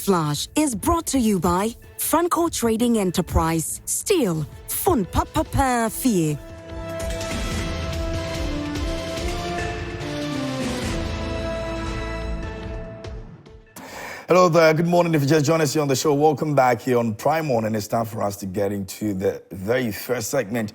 Newsflash is brought to you by Franco Trading Enterprise. Still, fun papa fee. Hello there, good morning. If you just joined us here on the show, welcome back here on Prime Morning. It's time for us to get into the very first segment.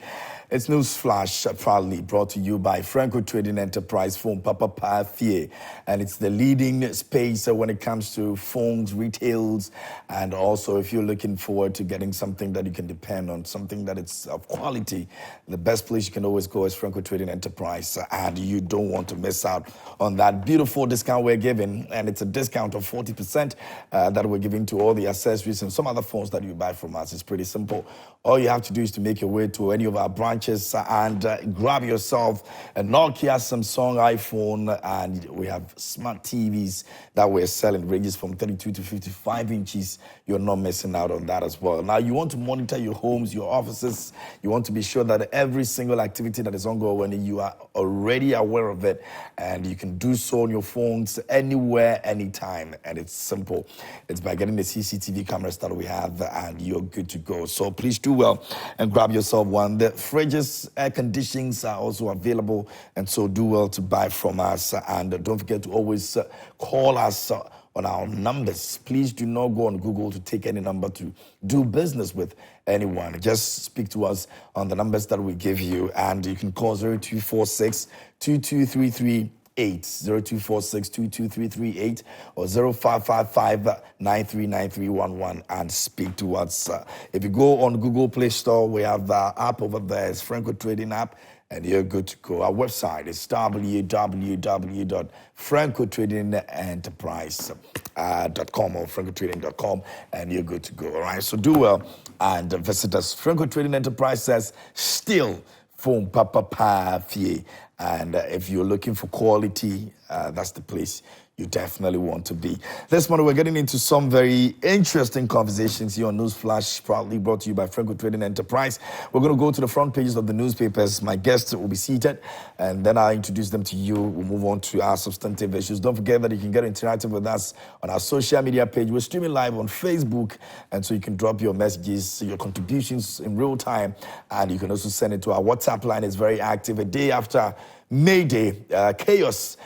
It's Newsflash, proudly brought to you by Franco Trading Enterprise Phone Papa Pafie. And it's the leading space when it comes to phones, retails, and also if you're looking forward to getting something that you can depend on, something that it's of quality, the best place you can always go is Franco Trading Enterprise. And you don't want to miss out on that beautiful discount we're giving. And it's a discount of 40% that we're giving to all the accessories and some other phones that you buy from us. It's pretty simple. All you have to do is to make your way to any of our branches and grab yourself a Nokia, Samsung, iPhone, and we have smart TVs that we're selling, ranges from 32 to 55 inches. You're not missing out on that as well. Now, you want to monitor your homes, your offices. You want to be sure that every single activity that is ongoing, you are already aware of it, and you can do so on your phones anywhere, anytime. And it's simple. It's by getting the CCTV cameras that we have, and you're good to go. So please do well and grab yourself one. The fridges, air conditionings are also available, and so do well to buy from us. And don't forget to always call us on our numbers. Please do not go on Google to take any number to do business with anyone. Just speak to us on the numbers that we give you, and you can call 0246 2233 0246-22338 or 0555-939311 and speak to us. If you go on Google Play Store, we have our app over there. It's Franco Trading app, and you're good to go. Our website is www.francotradingenterprise.com or francotrading.com, and you're good to go. All right, so do well and visit us. Franco Trading Enterprise says, still phone papa pafie. And if you're looking for quality, that's the place you definitely want to be. This morning, we're getting into some very interesting conversations here on Newsflash, proudly brought to you by Franco Trading Enterprise. We're going to go to the front pages of the newspapers. My guests will be seated, and then I'll introduce them to you. We'll move on to our substantive issues. Don't forget that you can get interactive with us on our social media page. We're streaming live on Facebook, and so you can drop your messages, your contributions in real time, and you can also send it to our WhatsApp line. It's very active. A day after May Day, chaos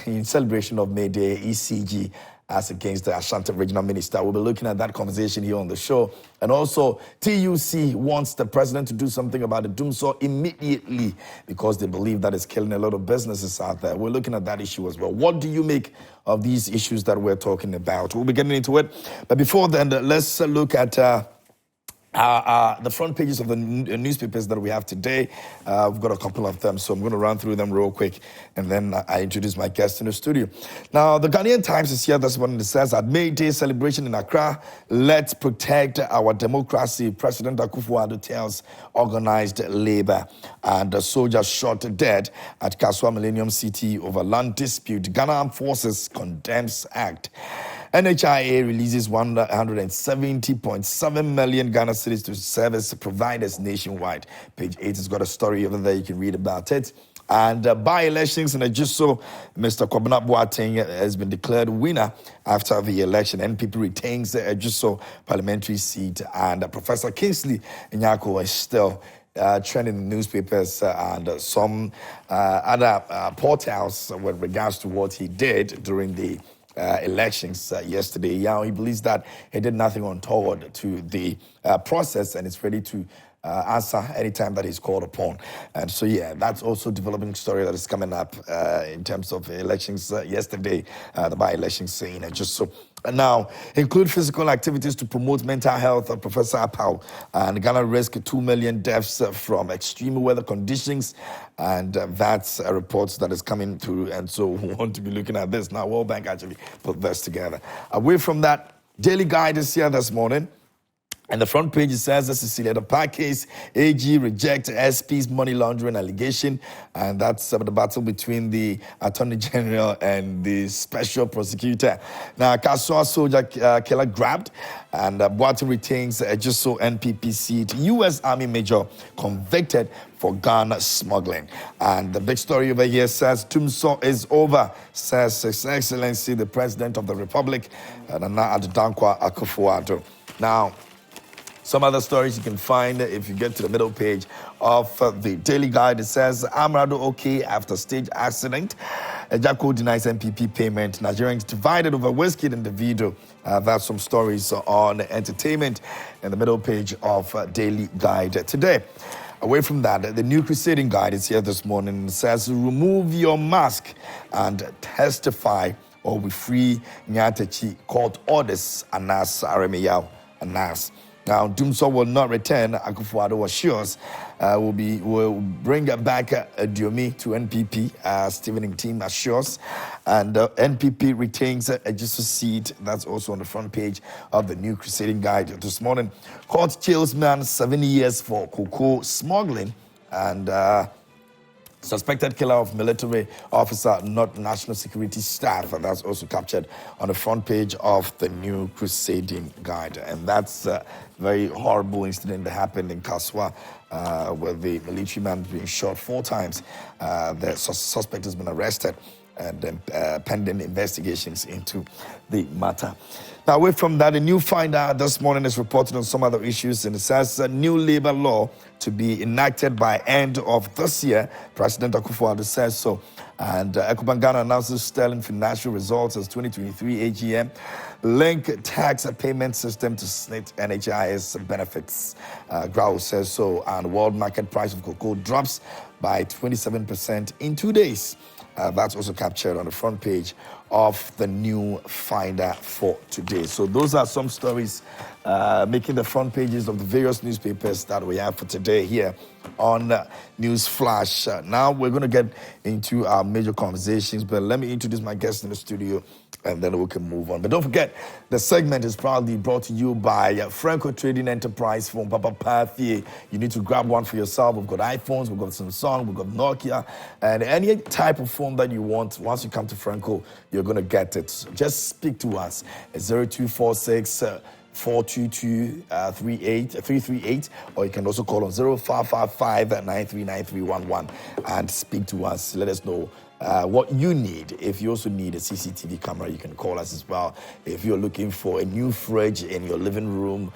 in celebration of May Day, ECG as against the Ashanti Regional Minister. We'll be looking at that conversation here on the show. And also, TUC wants the president to do something about the Dumsor immediately because they believe that it's killing a lot of businesses out there. We're looking at that issue as well. What do you make of these issues that we're talking about? We'll be getting into it. But before then, let's look at the front pages of the newspapers that we have today. We've got a couple of them, so I'm going to run through them real quick, and then I introduce my guest in the studio. Now, the Ghanaian Times is here this morning. It says, at May Day celebration in Accra, let's protect our democracy. President Akufo-Addo tells organized labor. And a soldier shot dead at Kaswa Millennium City over land dispute. Ghana Armed Forces condemns act. NHIA releases 170.7 million Ghana cedis to service providers nationwide. Page 8 has got a story over there. You can read about it. And by-elections in Ejiso, Mr. Kwame Jantuah has been declared winner after the election. NPP retains the Ejiso parliamentary seat. And Professor Kingsley Nyarko is still trending in the newspapers and some other portals with regards to what he did during the elections yesterday. He believes that he did nothing untoward to the process and is ready to answer anytime that he's called upon. And so, that's also a developing story that is coming up in terms of elections yesterday, the by-elections saying just so. Now, include physical activities to promote mental health, Professor Apau. And Ghana risk 2 million deaths from extreme weather conditions. And that's a report that is coming through. And so we want to be looking at this. Now, World Bank actually put this together. Away from that, Daily Guide is here this morning. And the front page, it says the Cecilia Park case, AG rejects SP's money laundering allegation. And that's the battle between the Attorney General and the Special Prosecutor. Now, Kasua soldier killer grabbed, and Boato retains just so NPP seat. U.S. Army Major convicted for gun smuggling. And the big story over here says Dumsor is over, says His Excellency the President of the Republic, Nana Akufo-Addo. Now, some other stories you can find if you get to the middle page of the Daily Guide. It says, Amrado okay after stage accident. Ejako denies MPP payment. Nigerians divided over Whiskey and Davido. That's some stories on entertainment in the middle page of Daily Guide today. Away from that, the New Crusading Guide is here this morning. It says, remove your mask and testify or we free Nyatechi court orders Anas Aremeyao Anas. Now, Dumsor will not return. Akufo-Addo assures will bring back Diomi to NPP. Stephen team assures. And NPP retains a just seat. That's also on the front page of the New Crusading Guide this morning. Court jails man 7 years for cocoa smuggling. And suspected killer of military officer, not national security staff. And that's also captured on the front page of the New Crusading Guide. And that's a very horrible incident that happened in Kaswa, where the military man being shot 4 times. The suspect has been arrested and then pending investigations into the matter. Now, away from that, a new finder this morning is reporting on some other issues, and it says a new labor law to be enacted by end of this year. President Akufo-Addo says so. And Ekubangana announces sterling financial results as 2023 AGM. Link tax payment system to SNIT NHIS benefits. Grau says so. And world market price of cocoa drops by 27% in 2 days. That's also captured on the front page of the new finder for today. So those are some stories making the front pages of the various newspapers that we have for today here on News Flash. Now we're going to get into our major conversations, but let me introduce my guest in the studio and then we can move on. But don't forget, the segment is proudly brought to you by Franco Trading Enterprise from Papa Pathie. You need to grab one for yourself. We've got iPhones, we've got Samsung, we've got Nokia, and any type of phone that you want. Once you come to Franco, you're going to get it. So just speak to us at 0246 422 338, or you can also call on 0555 939311 and speak to us. Let us know what you need. If you also need a CCTV camera, you can call us as well. If you're looking for a new fridge in your living room,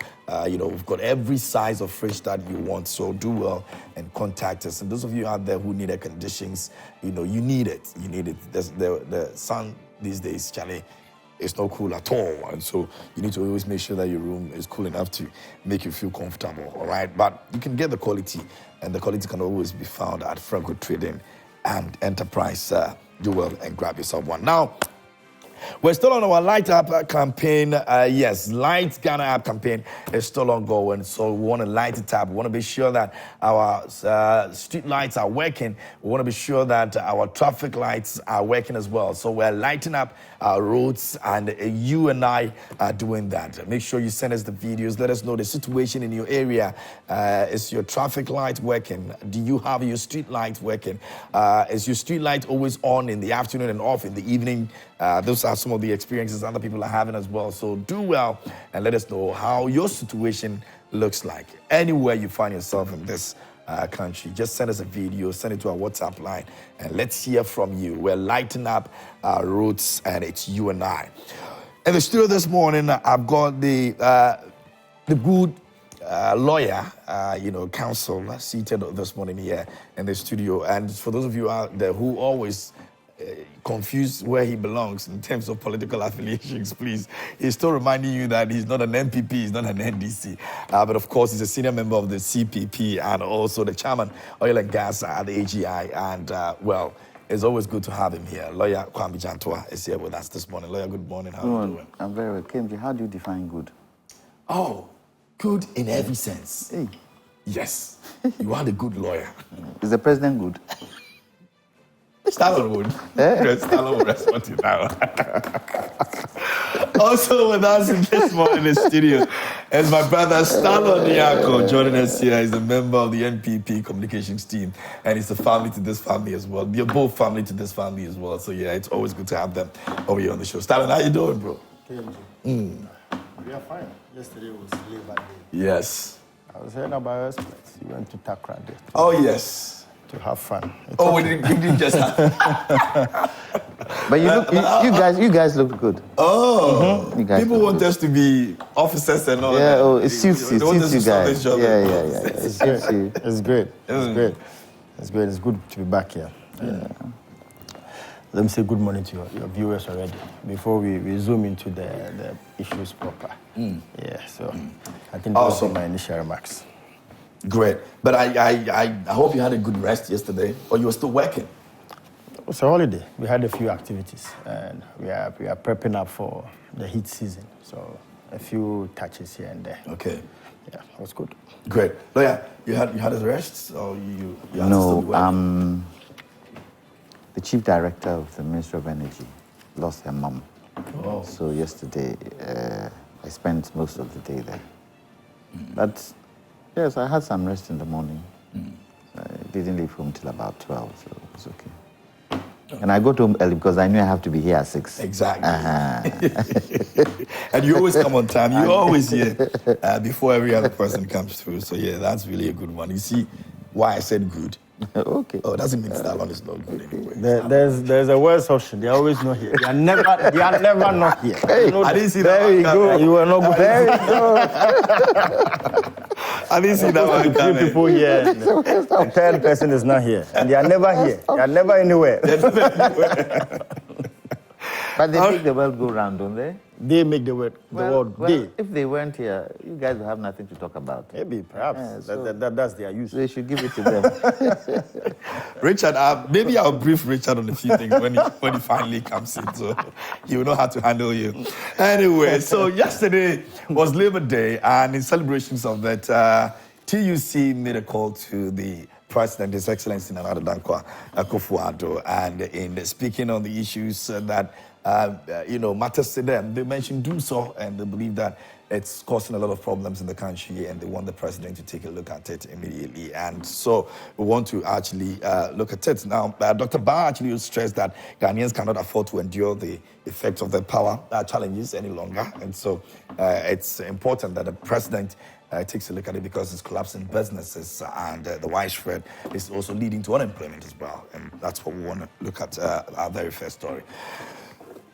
we've got every size of fridge that you want. So do well and contact us. And those of you out there who need air conditions, you need it. You need it. The sun these days, Charlie, it's not cool at all. And so you need to always make sure that your room is cool enough to make you feel comfortable, all right? But you can get the quality, and the quality can always be found at Franco Trading and Enterprise. Do well and grab yourself one. Now, we're still on our Light Up campaign. Yes, Light Ghana Up campaign is still ongoing. So we want to light it up. We want to be sure that our street lights are working. We want to be sure that our traffic lights are working as well. So we're lighting up our roads, and you and I are doing that. Make sure you send us the videos. Let us know the situation in your area. Is your traffic light working? Do you have your street light working? Is your street light always on in the afternoon and off in the evening? Those are some of the experiences other people are having as well. So do well and let us know how your situation looks like. Anywhere you find yourself in this country, just send us a video, send it to our WhatsApp line, and let's hear from you. We're lighting up our roads, and it's you and I. In the studio this morning, I've got the good lawyer, counsel seated this morning here in the studio. And for those of you out there who always confused where he belongs in terms of political affiliations, please, he's still reminding you that he's not an MPP, he's not an NDC, but of course he's a senior member of the CPP and also the chairman oil and gas at the AGI, and it's always good to have him here. Lawyer Kwame Jantuah is here with us this morning. Lawyer, good morning. How are you doing? I'm very well. KMJ, how do you define good? Oh, good in every sense. Hey. Yes, you are the good lawyer. Is the president good? Stallone would. Stallone would respond to that. Also with us in this morning in the studio is my brother Stallone Nyarko joining us here. He's a member of the NPP communications team, and he's a family to this family as well. You're both family to this family as well. So yeah, it's always good to have them over here on the show. Stallone, how you doing, bro? KMJ. We are fine. Yesterday was Labor Day. Yes. I was hearing about your exploits. You went to Takra Day Oh yes. to have fun. We didn't just have. But you guys look good. Oh, You guys people look want good. us to be officers and all Yeah, that. oh, it suits you. They want us to solve guys. each other. Yeah. It suits you. It's great. It's great. It's great. It's good to be back here. Let me say good morning to your viewers already before we zoom into the issues proper. Yeah, so I think those are my initial remarks. Great. But I hope you had a good rest yesterday, or you were still working. It was a holiday. We had a few activities, and we are prepping up for the heat season. So a few touches here and there. Okay. Yeah, it was good. Great. Lawyer, you had a rest, or you had to still be working? The chief director of the Ministry of Energy lost her mom. Oh. So yesterday, I spent most of the day there. But yes, I had some rest in the morning. I didn't leave home till about 12, so it was okay. And I got home early because I knew I have to be here at 6. Exactly. And you always come on time. You're always here before every other person comes through. So yeah, that's really a good one. You see why I said good? Okay. Oh, doesn't mean Stallone is not good anyway. There's a worse option. They're always not here. They are never not here. Hey, I didn't see that. There you go. You were not good. There you go. I didn't see that one Three coming. people here. The third person is not here. And they are never here. They are never anywhere. But they make the world go round, don't they? They make the world Well, they. if they weren't here, you guys will have nothing to talk about. Maybe, perhaps. Yeah, so- That's their use. So they should give it to them. Richard, maybe I'll brief Richard on a few things when he finally comes in, so he will know how to handle you. Anyway, so yesterday was Labor Day, and in celebrations of that, TUC made a call to the President, His Excellency Nana Akufo-Addo, and in speaking on the issues that matters to them, they mentioned Dumsor, and they believe that it's causing a lot of problems in the country, and they want the president to take a look at it immediately. And so we want to actually look at it. Now, Dr. Ba actually stressed that Ghanaians cannot afford to endure the effects of their power challenges any longer. And so it's important that the president takes a look at it because it's collapsing businesses, and the widespread is also leading to unemployment as well. And that's what we want to look at our very first story.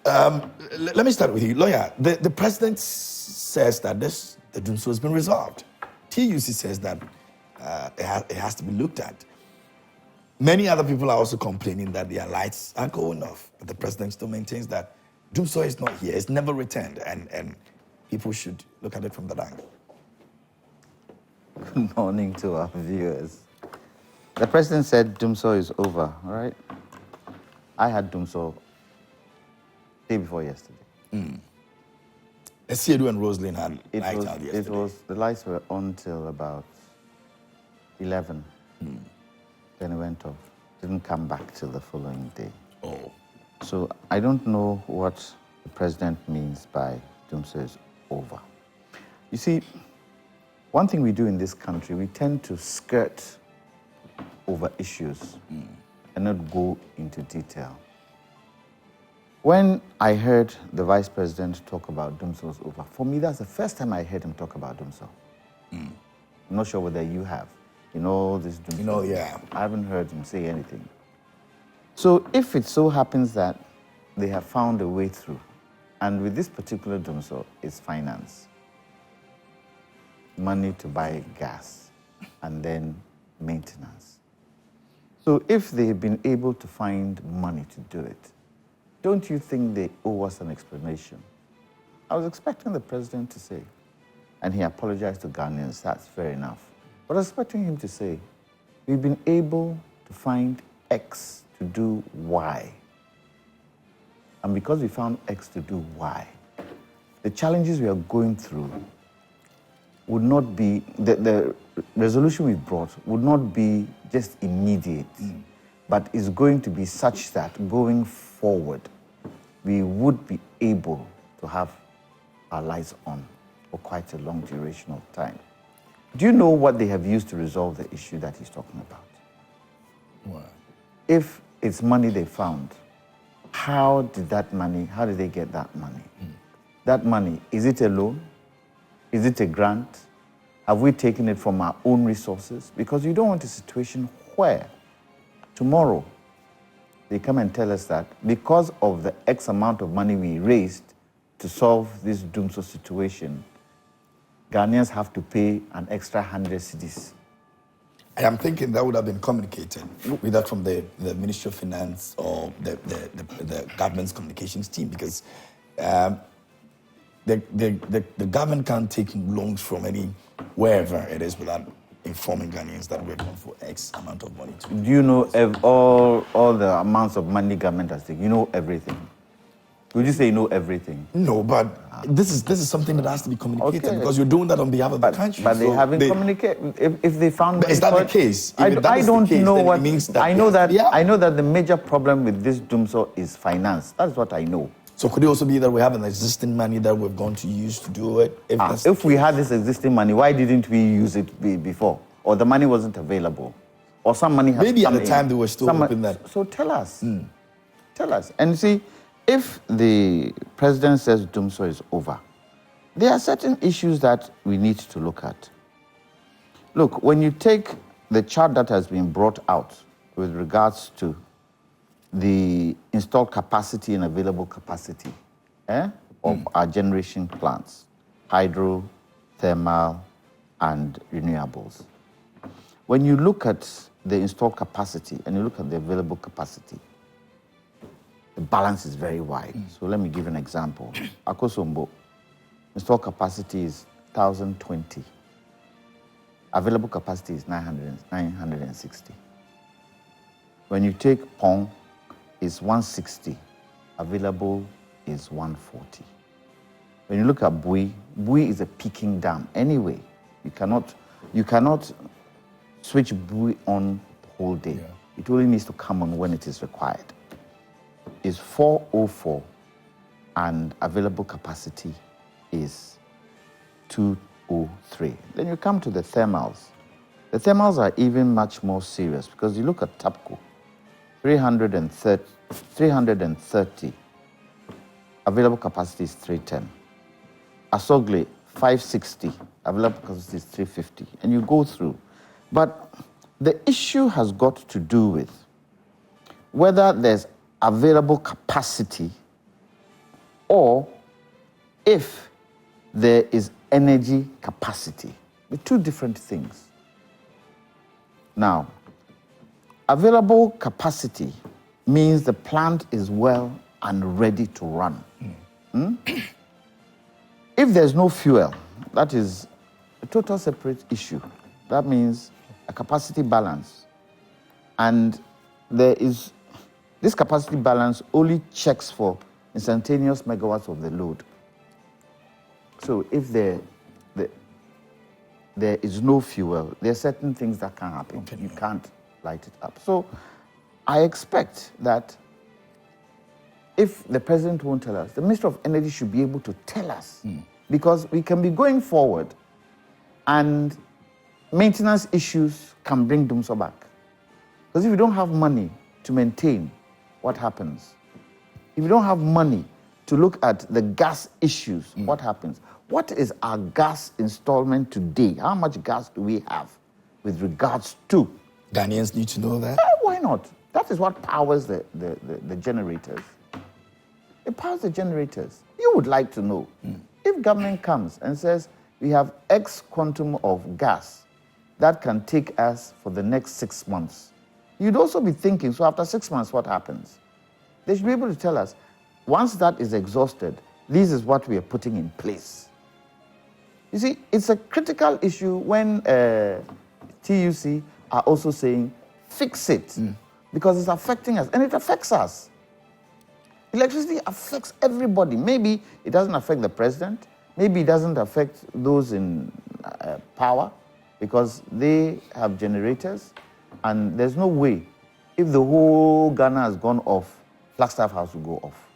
Let me start with you, lawyer. The president says that the Dumsor has been resolved. TUC says that it has to be looked at. Many other people are also complaining that their lights are going off, but the president still maintains that Dumsor is not here; it's never returned, and people should look at it from that angle. Good morning to our viewers. The president said Dumsor is over, all right? I had Dumsor day before yesterday. Esiedu and Roslyn had lights out yesterday. The lights were on till about 11. Then it went off. Didn't come back till the following day. Oh. So I don't know what the president means by Dumsor is over. You see, one thing we do in this country, we tend to skirt over issues and not go into detail. When I heard the vice president talk about Dumsor's over, for me, that's the first time I heard him talk about Dumsor. I'm not sure whether you have. You know this Dumsor? Yeah. I haven't heard him say anything. So if it so happens that they have found a way through, and with this particular Dumsor, it's finance. Money to buy gas, and then maintenance. So if they've been able to find money to do it, don't you think they owe us an explanation? I was expecting the president to say, and he apologized to Ghanaians, that's fair enough. But I was expecting him to say, we've been able to find X to do Y. And because we found X to do Y, the challenges we are going through would not be, the resolution we brought would not be just immediate, but is going to be such that going forward, we would be able to have our lights on for quite a long duration of time. Do you know what they have used to resolve the issue that he's talking about? What? If it's money they found, how did they get that money? That money, is it a loan? Is it a grant? Have we taken it from our own resources? Because you don't want a situation where tomorrow they come and tell us that because of the X amount of money we raised to solve this Dumsor situation, Ghanaians have to pay an extra 100 cedis. I am thinking that would have been communicated, whether from the Ministry of Finance or the government's communications team, because the government can't take loans from wherever it is without informing Ghanaians that we're going for X amount of money. Do you know all the amounts of money government has taken? You know everything. Would you say you know everything? No, but this is something that has to be communicated because you're doing that on behalf of the country. But they haven't communicated. If they found, is that the case? I don't know what. I know that the major problem with this Dumsor is finance. That's what I know. So could it also be that we have an existing money that we're going to use to do it? If we had this existing money, why didn't we use it before? Or the money wasn't available? Or some money has maybe come at the time they were still hoping that. So tell us. Tell us. And see, if the president says Dumsor is over, there are certain issues that we need to look at. Look, when you take the chart that has been brought out with regards to the installed capacity and available capacity of our generation plants, hydro, thermal, and renewables. When you look at the installed capacity and you look at the available capacity, the balance is very wide. So let me give an example. Akosombo, installed capacity is 1,020. Available capacity is 960. When you take Pong, it's 160. Available is 140. When you look at Bui is a peaking dam. Anyway, you cannot switch Bui on the whole day. Yeah. It only needs to come on when it is required. Is 404 and available capacity is 203. Then you come to the thermals. The thermals are even much more serious because you look at TAPCO, 330. Available capacity is 310. Asogle, 560. Available capacity is 350. And you go through. But the issue has got to do with whether there's available capacity or if there is energy capacity. The two different things. Now, available capacity means the plant is well and ready to run. If there's no fuel, that is a total separate issue. That means a capacity balance. And this capacity balance only checks for instantaneous megawatts of the load. So if there is no fuel, there are certain things that can happen. You can't light it up. So I expect that if the president won't tell us, the Minister of Energy should be able to tell us. Because we can be going forward and maintenance issues can bring Dumsor back. Because if you don't have money to maintain, what happens? If you don't have money to look at the gas issues, what happens? What is our gas installment today? How much gas do we have with regards to? Ghanaians need to know that. Why not? That is what powers the generators. It powers the generators. You would like to know. If government comes and says, we have X quantum of gas that can take us for the next 6 months, you'd also be thinking, so after 6 months, what happens? They should be able to tell us, once that is exhausted, this is what we are putting in place. You see, it's a critical issue when TUC are also saying, fix it, because it's affecting us, and it affects us. Electricity affects everybody. Maybe it doesn't affect the president. Maybe it doesn't affect those in power, because they have generators, and there's no way, if the whole Ghana has gone off, Flagstaff House will go off.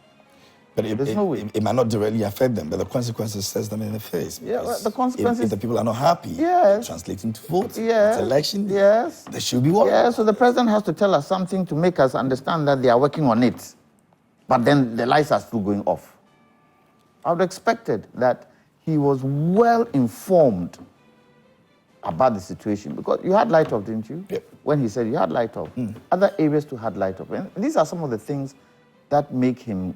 But There's no way. It might not directly affect them, but the consequences stares them in the face. Yeah, well, the consequences. If the people are not happy, Yes. translate into votes. Yes. It's election. Yes. There should be work. Yeah, so the president has to tell us something to make us understand that they are working on it. But then the lights are still going off. I would have expected that he was well informed about the situation, because you had light off, didn't you? Yep. When he said you had light off, other areas too had light off. And these are some of the things that make him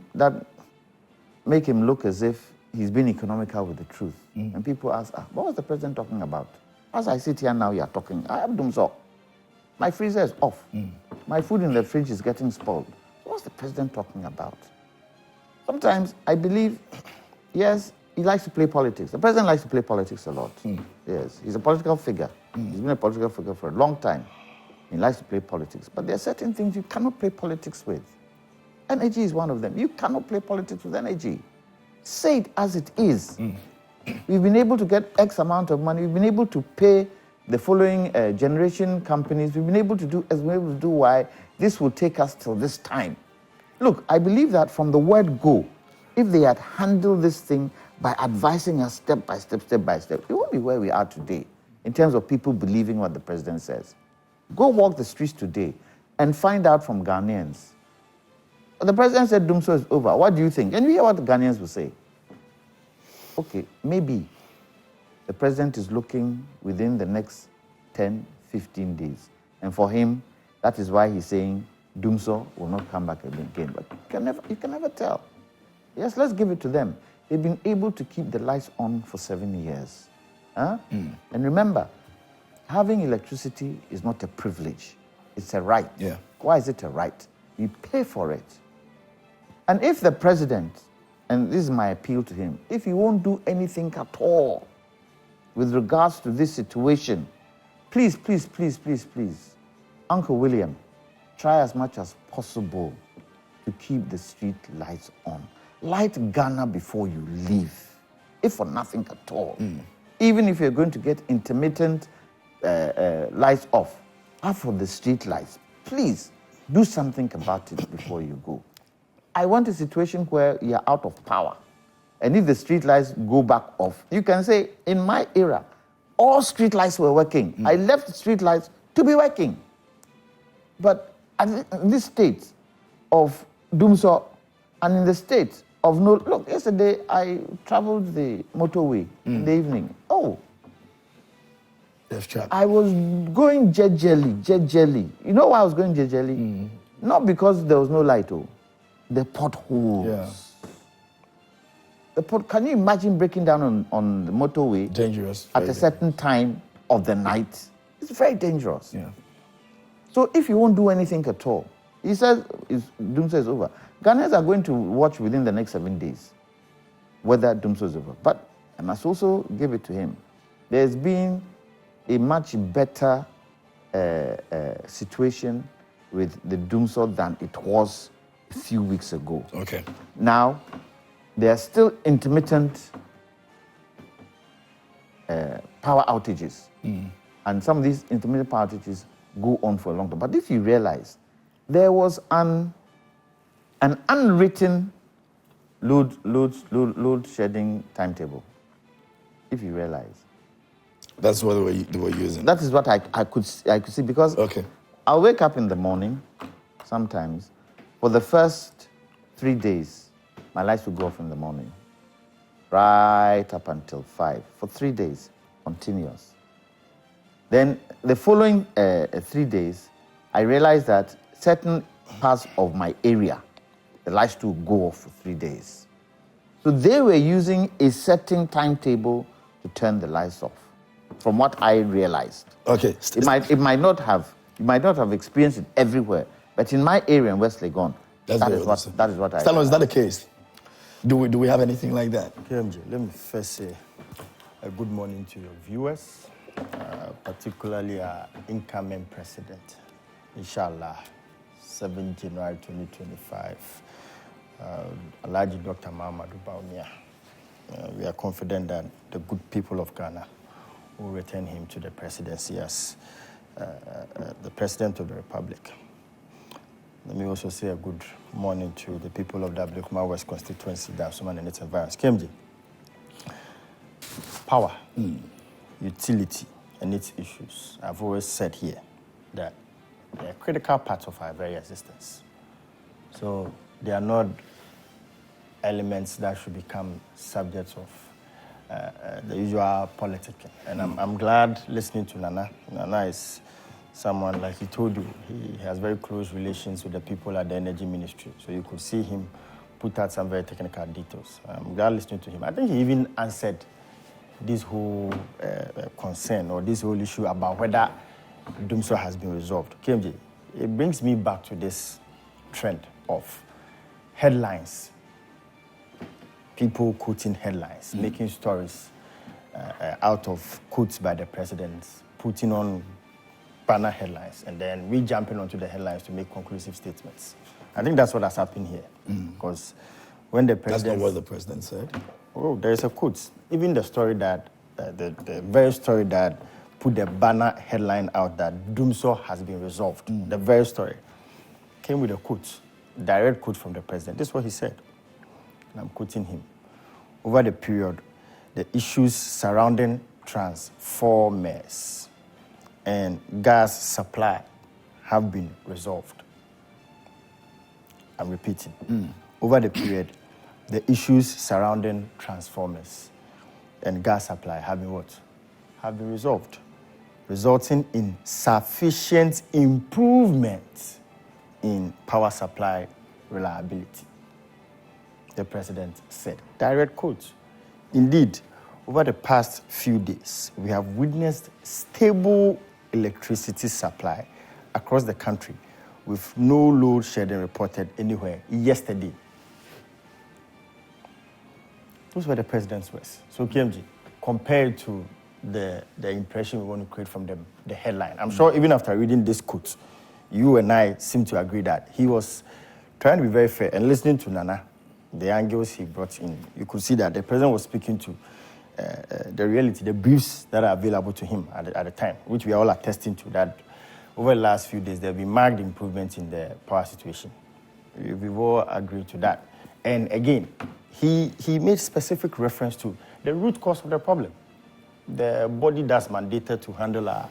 look as if he's being economical with the truth. And people ask, what was the president talking about? As I sit here now, you are talking. I have Dumsor. My freezer is off. My food in the fridge is getting spoiled. What's the president talking about? Sometimes I believe, yes, he likes to play politics. The president likes to play politics a lot. Yes, he's a political figure. He's been a political figure for a long time. He likes to play politics. But there are certain things you cannot play politics with. Energy is one of them. You cannot play politics with energy. Say it as it is. We've been able to get X amount of money. We've been able to pay the following generation companies. We've been able to do X, we've been able to do Y. This will take us till this time. Look, I believe that from the word go, if they had handled this thing by advising us step by step, we won't be where we are today in terms of people believing what the president says. Go walk the streets today and find out from Ghanaians. The president said Dumsor is over. What do you think? And you hear what the Ghanaians will say. Okay, maybe the president is looking within the next 10, 15 days. And for him, that is why he's saying Dumsor will not come back again. But you can never tell. Yes, let's give it to them. They've been able to keep the lights on for 7 years. And remember, having electricity is not a privilege. It's a right. Yeah. Why is it a right? You pay for it. And if the president, and this is my appeal to him, if he won't do anything at all with regards to this situation, please, Uncle William, try as much as possible to keep the street lights on. Light Ghana before you leave, if for nothing at all. Even if you're going to get intermittent lights off, have for the street lights. Please do something about it before you go. I want a situation where you're out of power. And if the street lights go back off, you can say, in my era, all street lights were working. I left the street lights to be working. But in this state of Dumsor and in the state of no... Look, yesterday I traveled the motorway in the evening. I was going jejely. You know why I was going jejely? Not because there was no light, the potholes. Yeah. Can you imagine breaking down on the motorway? Dangerous. At a certain time of the night. It's very dangerous. Yeah. So if you won't do anything at all, he says Dumsor is over. Ghanaians are going to watch within the next 7 days whether Dumsor is over. But I must also give it to him. There's been a much better situation with the Dumsor than it was a few weeks ago. Okay. Now, there are still intermittent power outages. And some of these intermittent power outages go on for a long time. But if you realize, there was an unwritten load shedding timetable. If you realize. That's what they were using. That is what I could see, because I'll wake up in the morning sometimes. For the first 3 days, my lights will go off in the morning, right up until 5, for 3 days, continuous. Then the following 3 days, I realized that certain parts of my area, the lights will go off for 3 days. So they were using a certain timetable to turn the lights off, from what I realized. Okay. You might not have experienced it everywhere, but in my area in West Legon, that is what I... Stallone, is that the case? Do we have anything like that? KMJ, let me first say a good morning to your viewers, particularly our incoming president, inshallah, 7 January 2025, Alhaji Dr. Mahamudu Bawumia. We are confident that the good people of Ghana will return him to the presidency as the President of the Republic. Let me also say a good morning to the people of W. Kuma West constituency, Dumsor and its environs. KMJ, power, utility, and its issues. I've always said here that they're a critical part of our very existence. So they are not elements that should become subjects of the usual politicking. And I'm glad listening to Nana. Nana is someone, like he told you, he has very close relations with the people at the Energy Ministry. So you could see him put out some very technical details. I'm glad listening to him. I think he even answered this whole concern or this whole issue about whether Dumsor has been resolved. KMJ, it brings me back to this trend of headlines, people quoting headlines, making stories out of quotes by the president, putting on banner headlines, and then we jumping onto the headlines to make conclusive statements. I think that's what has happened here. Because when the president... That's not what the president said. Oh, there is a quote. Even the story that, the very story that put the banner headline out that Dumsor has been resolved, the very story, came with a quote, direct quote from the president. This is what he said, and I'm quoting him. Over the period, the issues surrounding transformers and gas supply have been resolved. I'm repeating. Over the period, the issues surrounding transformers and gas supply have been what? Have been resolved, resulting in sufficient improvement in power supply reliability. The president said, direct quote. Indeed, over the past few days, we have witnessed stable electricity supply across the country with no load shedding reported anywhere yesterday. Those were the president's words. So, KMG, compared to the impression we want to create from the headline, I'm sure even after reading this quote, you and I seem to agree that he was trying to be very fair. And listening to Nana, the angles he brought in, you could see that the president was speaking to the reality, the briefs that are available to him at the time, which we are all attesting to, that over the last few days, there have been marked improvements in the power situation. We've all agreed to that. And again, he made specific reference to the root cause of the problem. The body that's mandated to handle our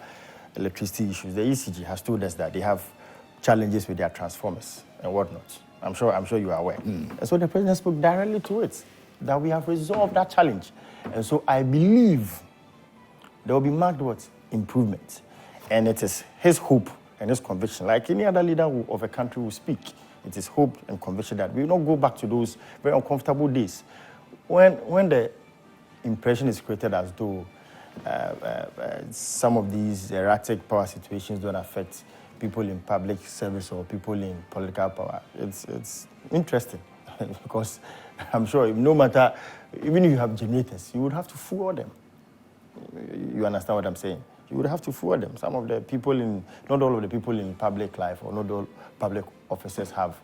electricity issues, the ECG, has told us that they have challenges with their transformers and whatnot. I'm sure you are aware. And so the president spoke directly to it, that we have resolved that challenge. And so I believe there will be marked what? Improvement. And it is his hope and his conviction, like any other leader of a country will speak, it is hope and conviction that we will not go back to those very uncomfortable days when the impression is created as though some of these erratic power situations don't affect people in public service or people in political power. It's interesting because I'm sure no matter, even if you have generators, you would have to forward them. You understand what I'm saying? You would have to forward them. Some of the people not all of the people in public life or not all public officers have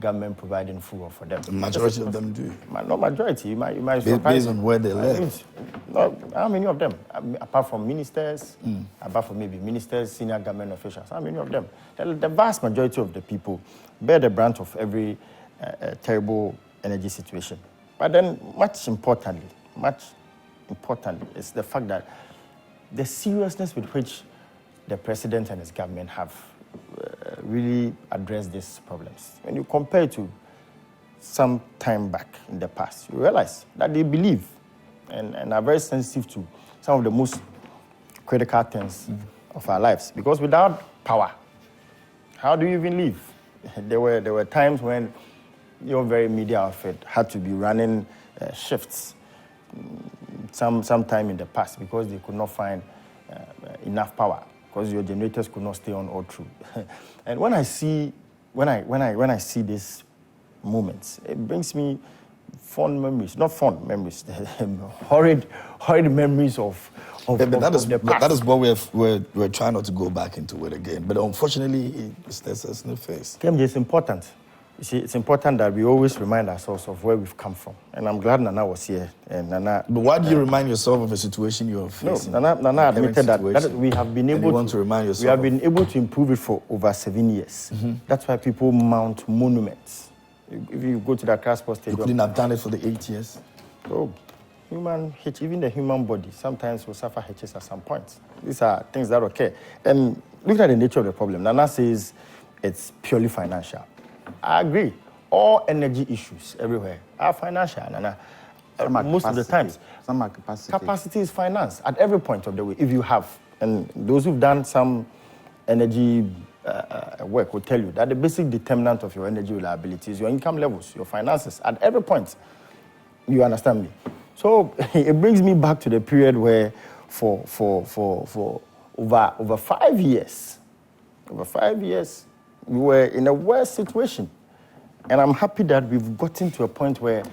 government providing food for them. The majority of them do. Not majority. You might based on where they live. How many of them? Apart from ministers, apart from maybe ministers, senior government officials, how many of them? The vast majority of the people bear the brunt of every terrible energy situation. But then, much importantly, is the fact that the seriousness with which the president and his government have really addressed these problems. When you compare it to some time back in the past, you realize that they believe and are very sensitive to some of the most critical things of our lives. Because without power, how do you even live? There were times when your very media outfit had to be running shifts some time in the past because they could not find enough power, because your generators could not stay on all through. And when I see these moments, it brings me fond memories, not fond memories, horrid memories of the past. That is what we're trying not to go back into it again. But unfortunately, it stares us in the face. KMJ, it's important You see, it's important that we always remind ourselves of where we've come from. And I'm glad Nana was here. And Nana. But why do you remind yourself of a situation you're facing? No, Nana admitted that we have been able to remind yourself. We have been able to improve it for over 7 years. That's why people mount monuments. If you go to the Accra Sports Stadium, you couldn't have done it for the 8 years. Oh, human hitch, even the human body sometimes will suffer hitches at some point. These are things that occur. And look at the nature of the problem. Nana says it's purely financial. I agree. All energy issues everywhere are financial, Nana. Most of the times. Some are capacity. Capacity is finance at every point of the way. If you have, and those who've done some energy work will tell you that the basic determinant of your energy reliability is your income levels, your finances at every point. You understand me? So it brings me back to the period where for over 5 years, we were in a worse situation. And I'm happy that we've gotten to a point where,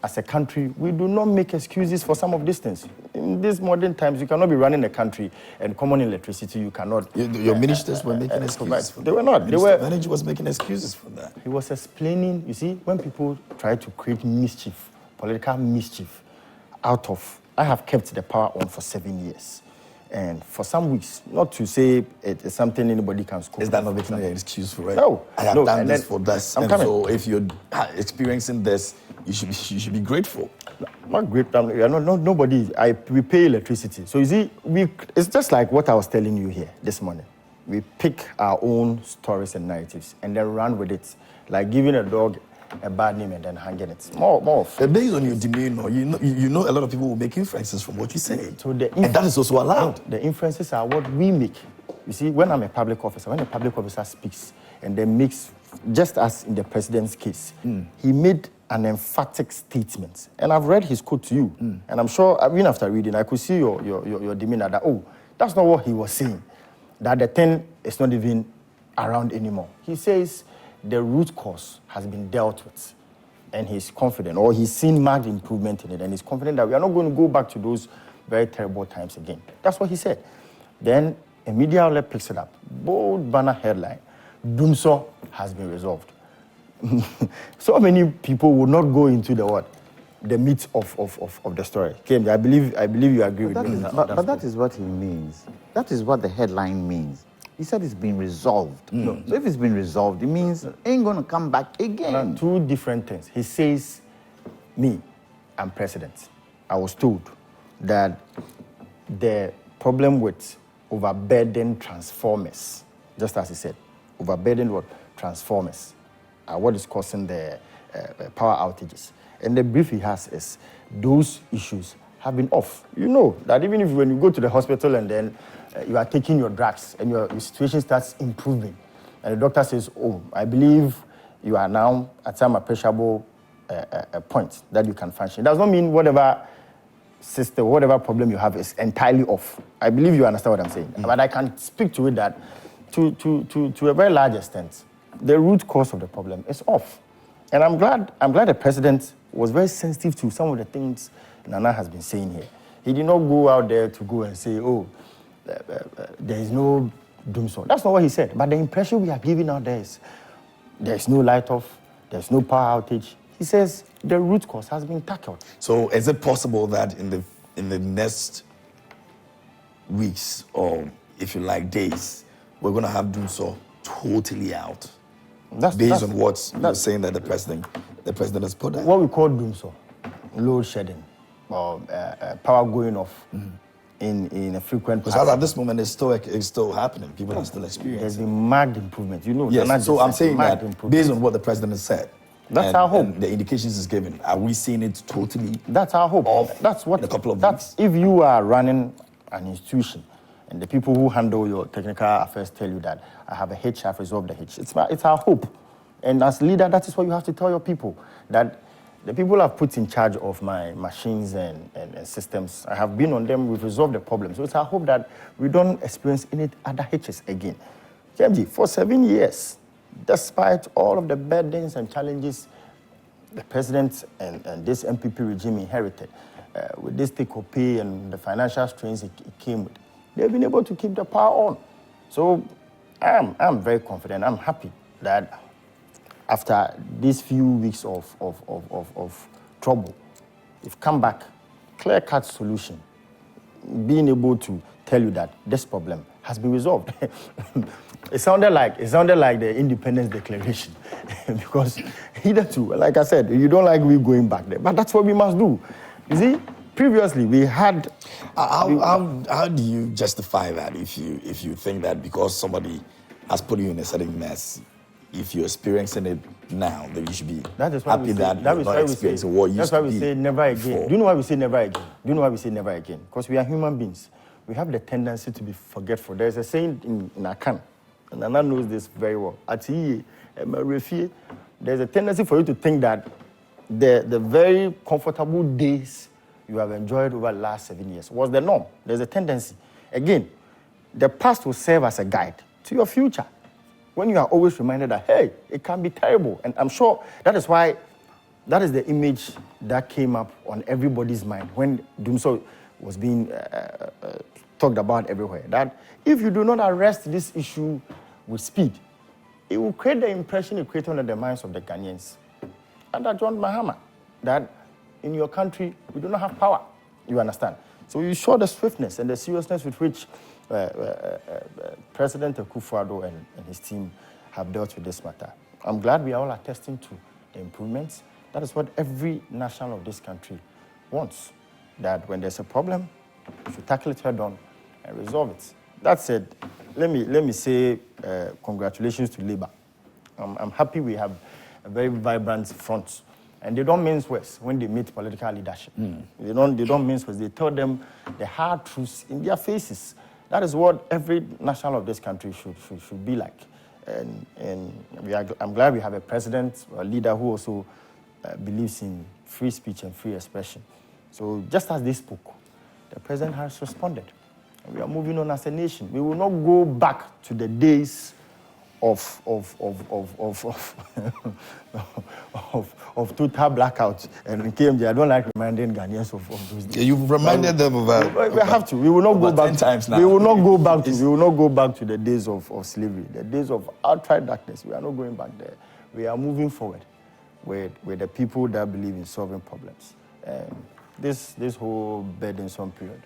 as a country, we do not make excuses for some of these things. In these modern times, you cannot be running a country and common electricity, you cannot. Your ministers were making excuses for that. They were not. Minister of Energy was making excuses for that. He was explaining, you see, when people try to create mischief, political mischief, out of, I have kept the power on for 7 years. And for some weeks, not to say it is something anybody can score. Is that not making an excuse for it? No. I have done this for this. I'm and coming. so if you're experiencing this, you should be grateful. Not great. Nobody. We pay electricity. So you see, it's just like what I was telling you here this morning. We pick our own stories and narratives and then run with it, like giving a dog a bad name and then hanging it. More of. Based on your demeanor, you know a lot of people will make inferences from what you say. So and that is also allowed. The inferences are what we make. You see, when I'm a public officer, when a public officer speaks and then makes, just as in the president's case, he made an emphatic statement. And I've read his quote to you. And I'm sure, even after reading, I could see your demeanor that, that's not what he was saying. That the thing is not even around anymore. He says the root cause has been dealt with. And he's confident, or he's seen marked improvement in it, and he's confident that we are not going to go back to those very terrible times again. That's what he said. Then a media outlet picks it up. Bold banner headline, Dumsor has been resolved. So many people would not go into the meat of the story. KMJ, I believe you agree with me. But that is what he means. That is what the headline means. He said it's been resolved. No. So if it's been resolved, it means it ain't going to come back again. Two different things. He says, I'm president. I was told that the problem with overburdened transformers, just as he said, overburdened what? Transformers are what is causing the power outages. And the brief he has is those issues have been off. You know that even if when you go to the hospital and then you are taking your drugs and your situation starts improving, and the doctor says, I believe you are now at some appreciable point that you can function. It does not mean whatever system, whatever problem you have is entirely off. I believe you understand what I'm saying. But I can speak to it that to a very large extent, the root cause of the problem is off. And I'm glad the president was very sensitive to some of the things Nana has been saying here. He did not go out there to go and say, there is no Dumsor. That's not what he said. But the impression we are giving out there is there's no light off, there's no power outage. He says the root cause has been tackled. So is it possible that in the next weeks, or if you like days, we're going to have Dumsor totally out? Based on what you're saying that the president has put out. What we call Dumsor, load shedding, or power going off in a frequent. Because at this moment it's still happening. People are still experiencing. There's been marked improvement. You know. Yes. So I'm saying that based on what the president has said. That's our hope. And the indications is given. Are we seeing it totally? That's our hope. That's what. In a couple of weeks. If you are running an institution, and the people who handle your technical affairs tell you that I have a hitch, I've resolved the hitch. It's our hope. And as leader, that is what you have to tell your people, that the people I've put in charge of my machines and systems, I have been on them, we've resolved the problem. So it's our hope that we don't experience any other hitches again. KMJ, for 7 years, despite all of the burdens and challenges the president and this MPP regime inherited, with this take-or-pay and the financial strains it came with, they've been able to keep the power on. So I'm very confident. I'm happy that after these few weeks of trouble, we've come back, clear-cut solution, being able to tell you that this problem has been resolved. It sounded like the Independence Declaration, because hitherto, like I said, you don't like we going back there, but that's what we must do. You see, previously we had. How do you justify that if you think that because somebody has put you in a certain mess, if you're experiencing it now, then you should be happy that you're not experiencing what used to be? That's why we say never again. Before. Do you know why we say never again? Do you know why we say never again? Because we are human beings. We have the tendency to be forgetful. There's a saying in Akan, and Nana knows this very well. Ati Manuribe, there's a tendency for you to think that the very comfortable days you have enjoyed over the last 7 years was the norm. There's a tendency. Again, the past will serve as a guide to your future. When you are always reminded that, hey, it can be terrible. And I'm sure that is why, that is the image that came up on everybody's mind when Dumsor was being talked about everywhere. That if you do not arrest this issue with speed, it will create the impression it created on the minds of the Ghanaians under John Mahama, that in your country, we do not have power. You understand? So you show the swiftness and the seriousness with which President Akufo-Addo and his team have dealt with this matter. I'm glad we are all attesting to the improvements. That is what every national of this country wants, that when there's a problem, we should tackle it head on and resolve it. That said, let me say congratulations to Labour. I'm happy we have a very vibrant front. And they don't mince words when they meet political leadership. They don't mince words. They tell them the hard truths in their faces. That is what every national of this country should be like. And I'm glad we have a president, a leader who also believes in free speech and free expression. So just as they spoke, the president has responded. And we are moving on as a nation. We will not go back to the days of total blackout and KMJ. I don't like reminding Ghanaians of those days. Yeah, you've reminded them of that. We have to. We will not go back 10 times now. We will not go back to. We will not go back to the days of slavery, the days of outright darkness. We are not going back there. We are moving forward with the people that believe in solving problems. This whole burdensome period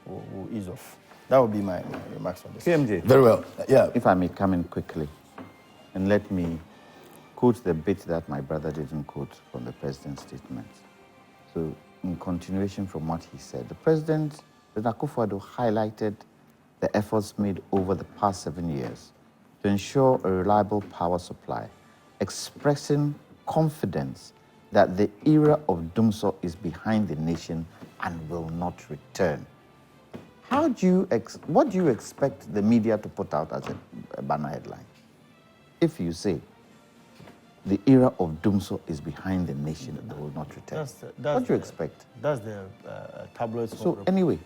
will ease off. That would be my remarks on this. KMJ. Very well. Yeah. If I may come in quickly, and let me quote the bit that my brother didn't quote from the president's statement. So, in continuation from what he said, the President Akufo-Addo highlighted the efforts made over the past 7 years to ensure a reliable power supply, expressing confidence that the era of Dumsor is behind the nation and will not return. What do you expect the media to put out as a banner headline? If you say the era of Dumsor is behind the nation and will not return, what do you expect? That's the tabloids. So anyway,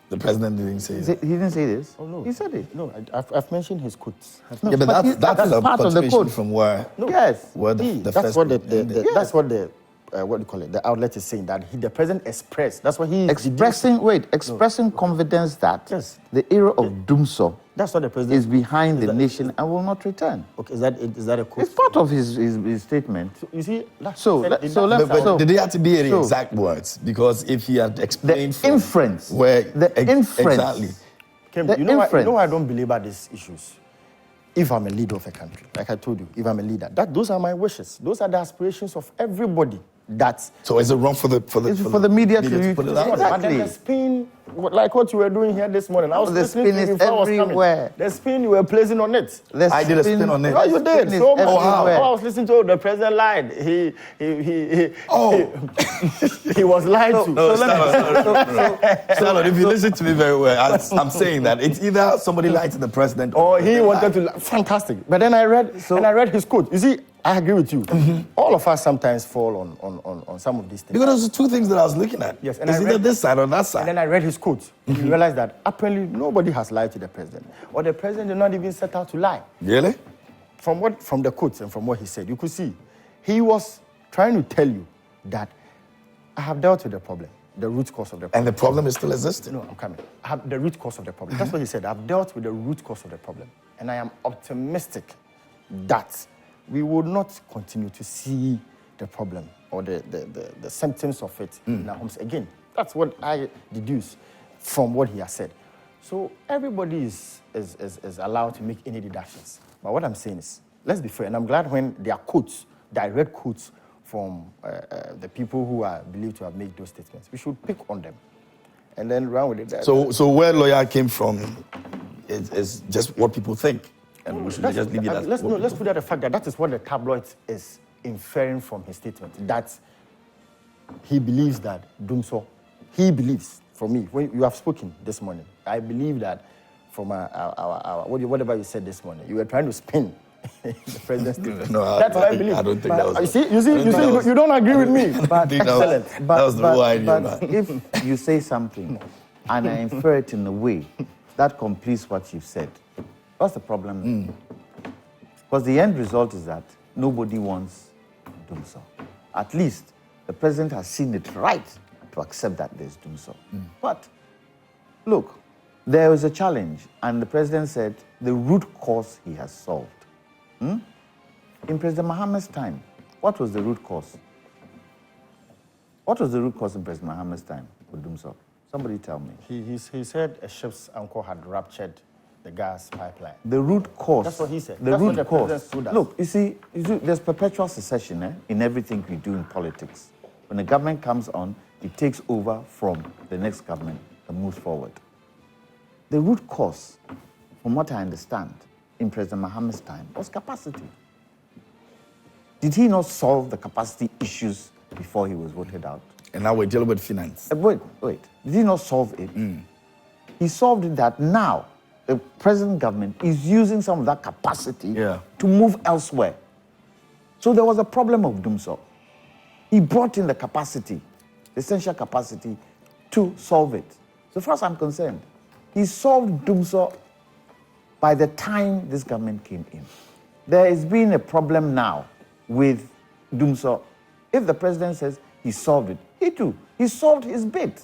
The president didn't say that. he didn't say this. Oh no, he said it. No, I've mentioned his quotes. No, Yeah, but that's a part of the continuation code. from where Yes. where the That's first what quote ended. that's what the what do you call it? The outlet is saying that the president expressed. That's what he is expressing confidence that Yes. the era of Dumsor That's what the president is behind the nation and will not return. Okay, is that a quote? It's part of his statement. You see, But did they have to be any exact words? Because if he had explained The inference. Inference. Exactly. You know why I don't believe about these issues? If I'm a leader of a country, like I told you, if I'm a leader, those are my wishes. Those are the aspirations of everybody. So is it wrong for the media to put it out? Exactly. And then the spin, like what you were doing here this morning. I was The listening spin to you is before I was everywhere. coming. The spin you were placing on it. I did a spin on it. No, you did. So much. everywhere. I was listening to the president lied. He was lied to. Stallone, if you listen to me very well, I'm saying that it's either somebody lied to the president or he wanted to lie. Fantastic. But then I read his quote. You see, I agree with you. All of us sometimes fall on some of these things. Because those are two things that I was looking at. Yes, and it's I either read- this side or that side. And then I read his quote. You realize that apparently nobody has lied to the president. Or the president did not even set out to lie. Really? From the quotes and from what he said, you could see he was trying to tell you that I have dealt with the problem, the root cause of the problem. And the problem is still existing. No, I'm coming. I have the root cause of the problem. That's what he said. I've dealt with the root cause of the problem. And I am optimistic that we would not continue to see the problem or the symptoms of it in our homes again. That's what I deduce from what he has said. So everybody is allowed to make any deductions. But what I'm saying is, let's be fair, and I'm glad when there are quotes, direct quotes from the people who are believed to have made those statements. We should pick on them and then run with it. So where lawyer came from is just what people think. And we should just leave it as let's put out the fact that is what the tabloid is inferring from his statement, that he believes that Dumsor, he believes, for me, when you have spoken this morning, I believe that from whatever you said this morning, you were trying to spin the president's statement. No, that's what I believe. I don't think that was... You see, you don't agree with me. But excellent. That was the whole idea, but if you say something and I infer it in a way that completes what you've said, what's the problem? Because the end result is that nobody wants Dumsor. At least the president has seen it right to accept that there's Dumsor. But look, there was a challenge, and the president said the root cause he has solved. In President Mahamad's time, what was the root cause? What was the root cause in President Mahamad's time with Dumsor? Somebody tell me. He said a ship's anchor had ruptured the gas pipeline. The root cause. That's what he said. The That's root what the cause. president told us. Look, you see, there's perpetual secession in everything we do in politics. When the government comes on, it takes over from the next government and moves forward. The root cause, from what I understand, in President Mahamad's time was capacity. Did he not solve the capacity issues before he was voted out? And now we're dealing with finance. Wait. Did he not solve it? He solved it that now the present government is using some of that capacity to move elsewhere. So there was a problem of Dumsor. He brought in the capacity, the essential capacity, to solve it. So far as I'm concerned, he solved Dumsor by the time this government came in. There has been a problem now with Dumsor. If the president says he solved it, he solved his bit.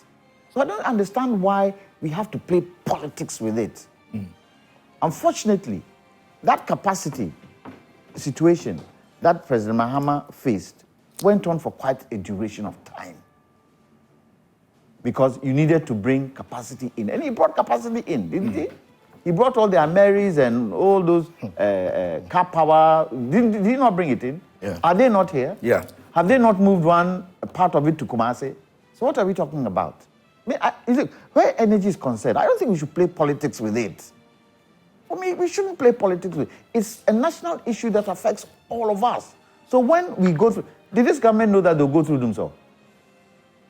So I don't understand why we have to play politics with it. Unfortunately, that capacity situation that President Mahama faced went on for quite a duration of time. Because you needed to bring capacity in. And he brought capacity in, didn't he? He brought all the Ameris and all those car power. Did he not bring it in? Yeah. Are they not here? Yeah. Have they not moved a part of it to Kumasi? So what are we talking about? Where energy is concerned, I don't think we should play politics with it. For me, we shouldn't play politics with it. It's a national issue that affects all of us. So when we go through, did this government know that they'll go through Dumsor?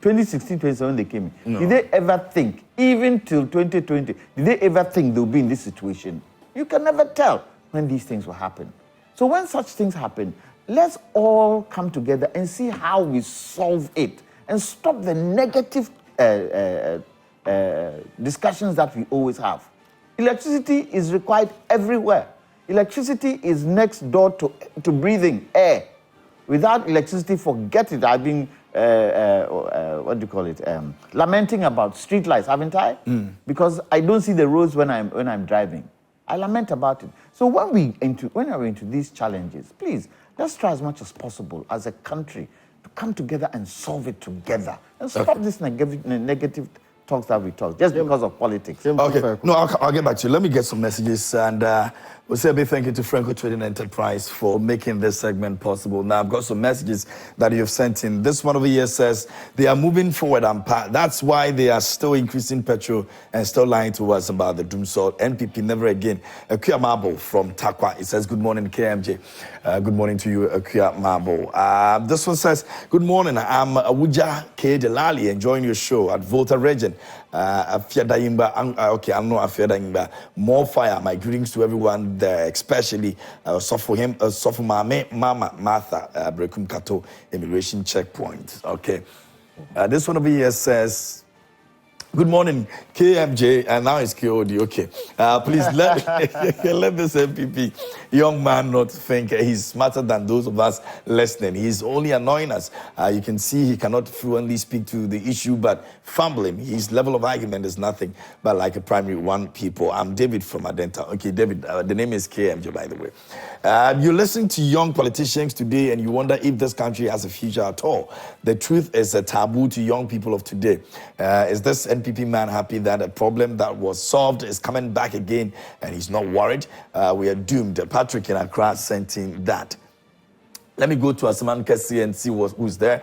2016, 2017, they came in. No. Did they ever think, even till 2020, did they ever think they'll be in this situation? You can never tell when these things will happen. So when such things happen, let's all come together and see how we solve it and stop the negative discussions that we always have. Electricity is required everywhere. Electricity is next door to breathing air. Without electricity, forget it. I've been, lamenting about streetlights, haven't I? Because I don't see the roads when I'm driving. I lament about it. So when we're into these challenges, please, let's try as much as possible as a country to come together and solve it together and stop this negative talks that we talk just because of politics. Okay, no, I'll get back to you. Let me get some messages, and we'll say a big thank you to Franco Trading Enterprise for making this segment possible. Now, I've got some messages that you've sent in. This one over here says they are moving forward, and that's why they are still increasing petrol and still lying to us about the Dumsor. NPP never again. Akuya Mabo from Takwa. It says, good morning, KMJ. Good morning to you, Akuya Mabo. This one says, good morning. I'm Awuja K. Delali, enjoying your show at Volta Region. Okay, I know Afiadayimba. More fire. My greetings to everyone there, especially Sofu Mama Martha Brekum Kato Immigration Checkpoint. Okay. This one over here says, Good morning, KMJ, and now it's KOD. Okay, please let let this MPP young man not think he's smarter than those of us listening. He's only annoying us. You can see he cannot fluently speak to the issue, but fumbling. His level of argument is nothing but like a primary one people. I'm David from Adenta. Okay, David, the name is KMJ, by the way. You listen to young politicians today and you wonder if this country has a future at all. The truth is a taboo to young people of today. Is this NPP man happy that a problem that was solved is coming back again and he's not worried? We are doomed. Patrick in Accra sent in that. Let me go to Asman Kessi and see who's there.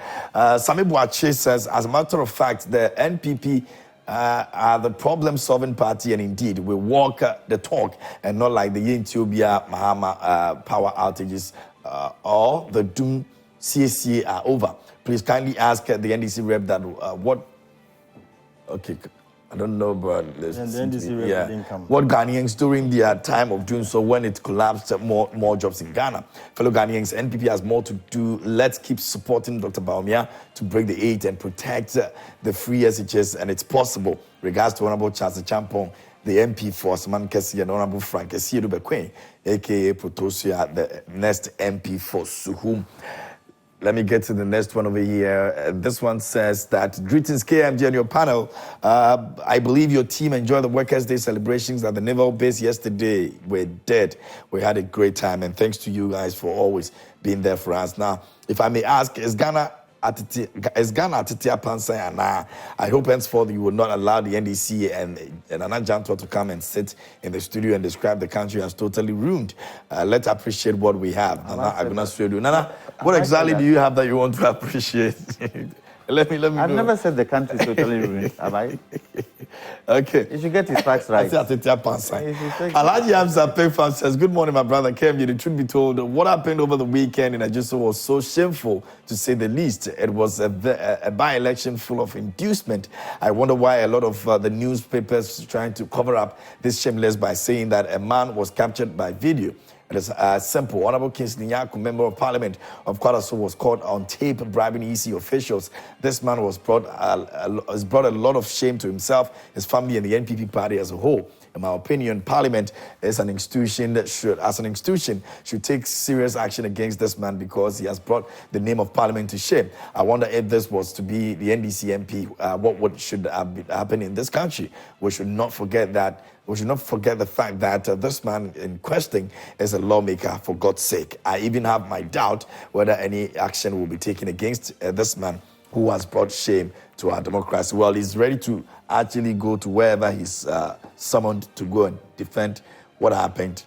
Sami Boache says, as a matter of fact, the NPP are the problem-solving party, and indeed, we walk the talk, and not like the Ethiopia Mahama power outages or the Doom CACA are over. Please kindly ask the NDC rep that what. Okay, I don't know, but the NDC rep didn't come. What Ghanaians during their time of doing so when it collapsed, more jobs in Ghana. Fellow Ghanaians, NPP has more to do. Let's keep supporting Dr. Baumia to break the 8 and protect the free SHS, and it's possible. Regards to Honorable Charles Champong, the MP for Asman Kessi, and Honorable Frank Esiedu Bekwe, aka Protosia, the next MP for Suhum. Let me get to the next one over here. This one says that, greetings KMJ and your panel. I believe your team enjoyed the Workers' Day celebrations at the Naval Base yesterday. We're dead. We had a great time, and thanks to you guys for always being there for us. Now, if I may ask, is Ghana Atitia Pansai, and I hope henceforth you will not allow the NDC and Nana Jantuah to come and sit in the studio and describe the country as totally ruined. Let's appreciate what we have. Nana, what exactly do you have that you want to appreciate? Let me know. I've never said the country is totally ruined, have I? Okay. You should get his facts right. Alaji Hamza Payfam says, good morning, my brother KMJ. The truth be told, what happened over the weekend in Ajuso was so shameful, to say the least. It was a by-election full of inducement. I wonder why a lot of the newspapers trying to cover up this shameless by saying that a man was captured by video. It is simple. Honorable Stallone Nyarko, member of parliament of Kwadaso, was caught on tape bribing EC officials. This man has brought a lot of shame to himself, his family, and the NPP party as a whole. In my opinion, Parliament is an institution that should take serious action against this man because he has brought the name of Parliament to shame. I wonder if this was to be the NDC MP, should happen in this country. We should not forget that. We should not forget the fact that this man in question is a lawmaker, for God's sake. I even have my doubt whether any action will be taken against this man who has brought shame to our democracy. Well, he's ready to actually go to wherever he's summoned to go and defend what happened.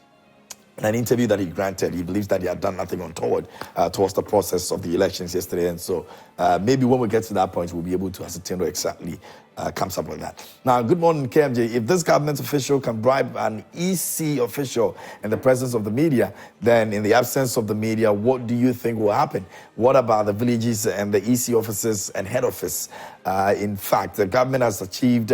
In an interview that he granted, he believes that he had done nothing untoward towards the process of the elections yesterday. And so maybe when we get to that point, we'll be able to ascertain what exactly comes up with that. Now, good morning, KMJ. If this government official can bribe an EC official in the presence of the media, then in the absence of the media, what do you think will happen? What about the villages and the EC offices and head office? In fact, the government has achieved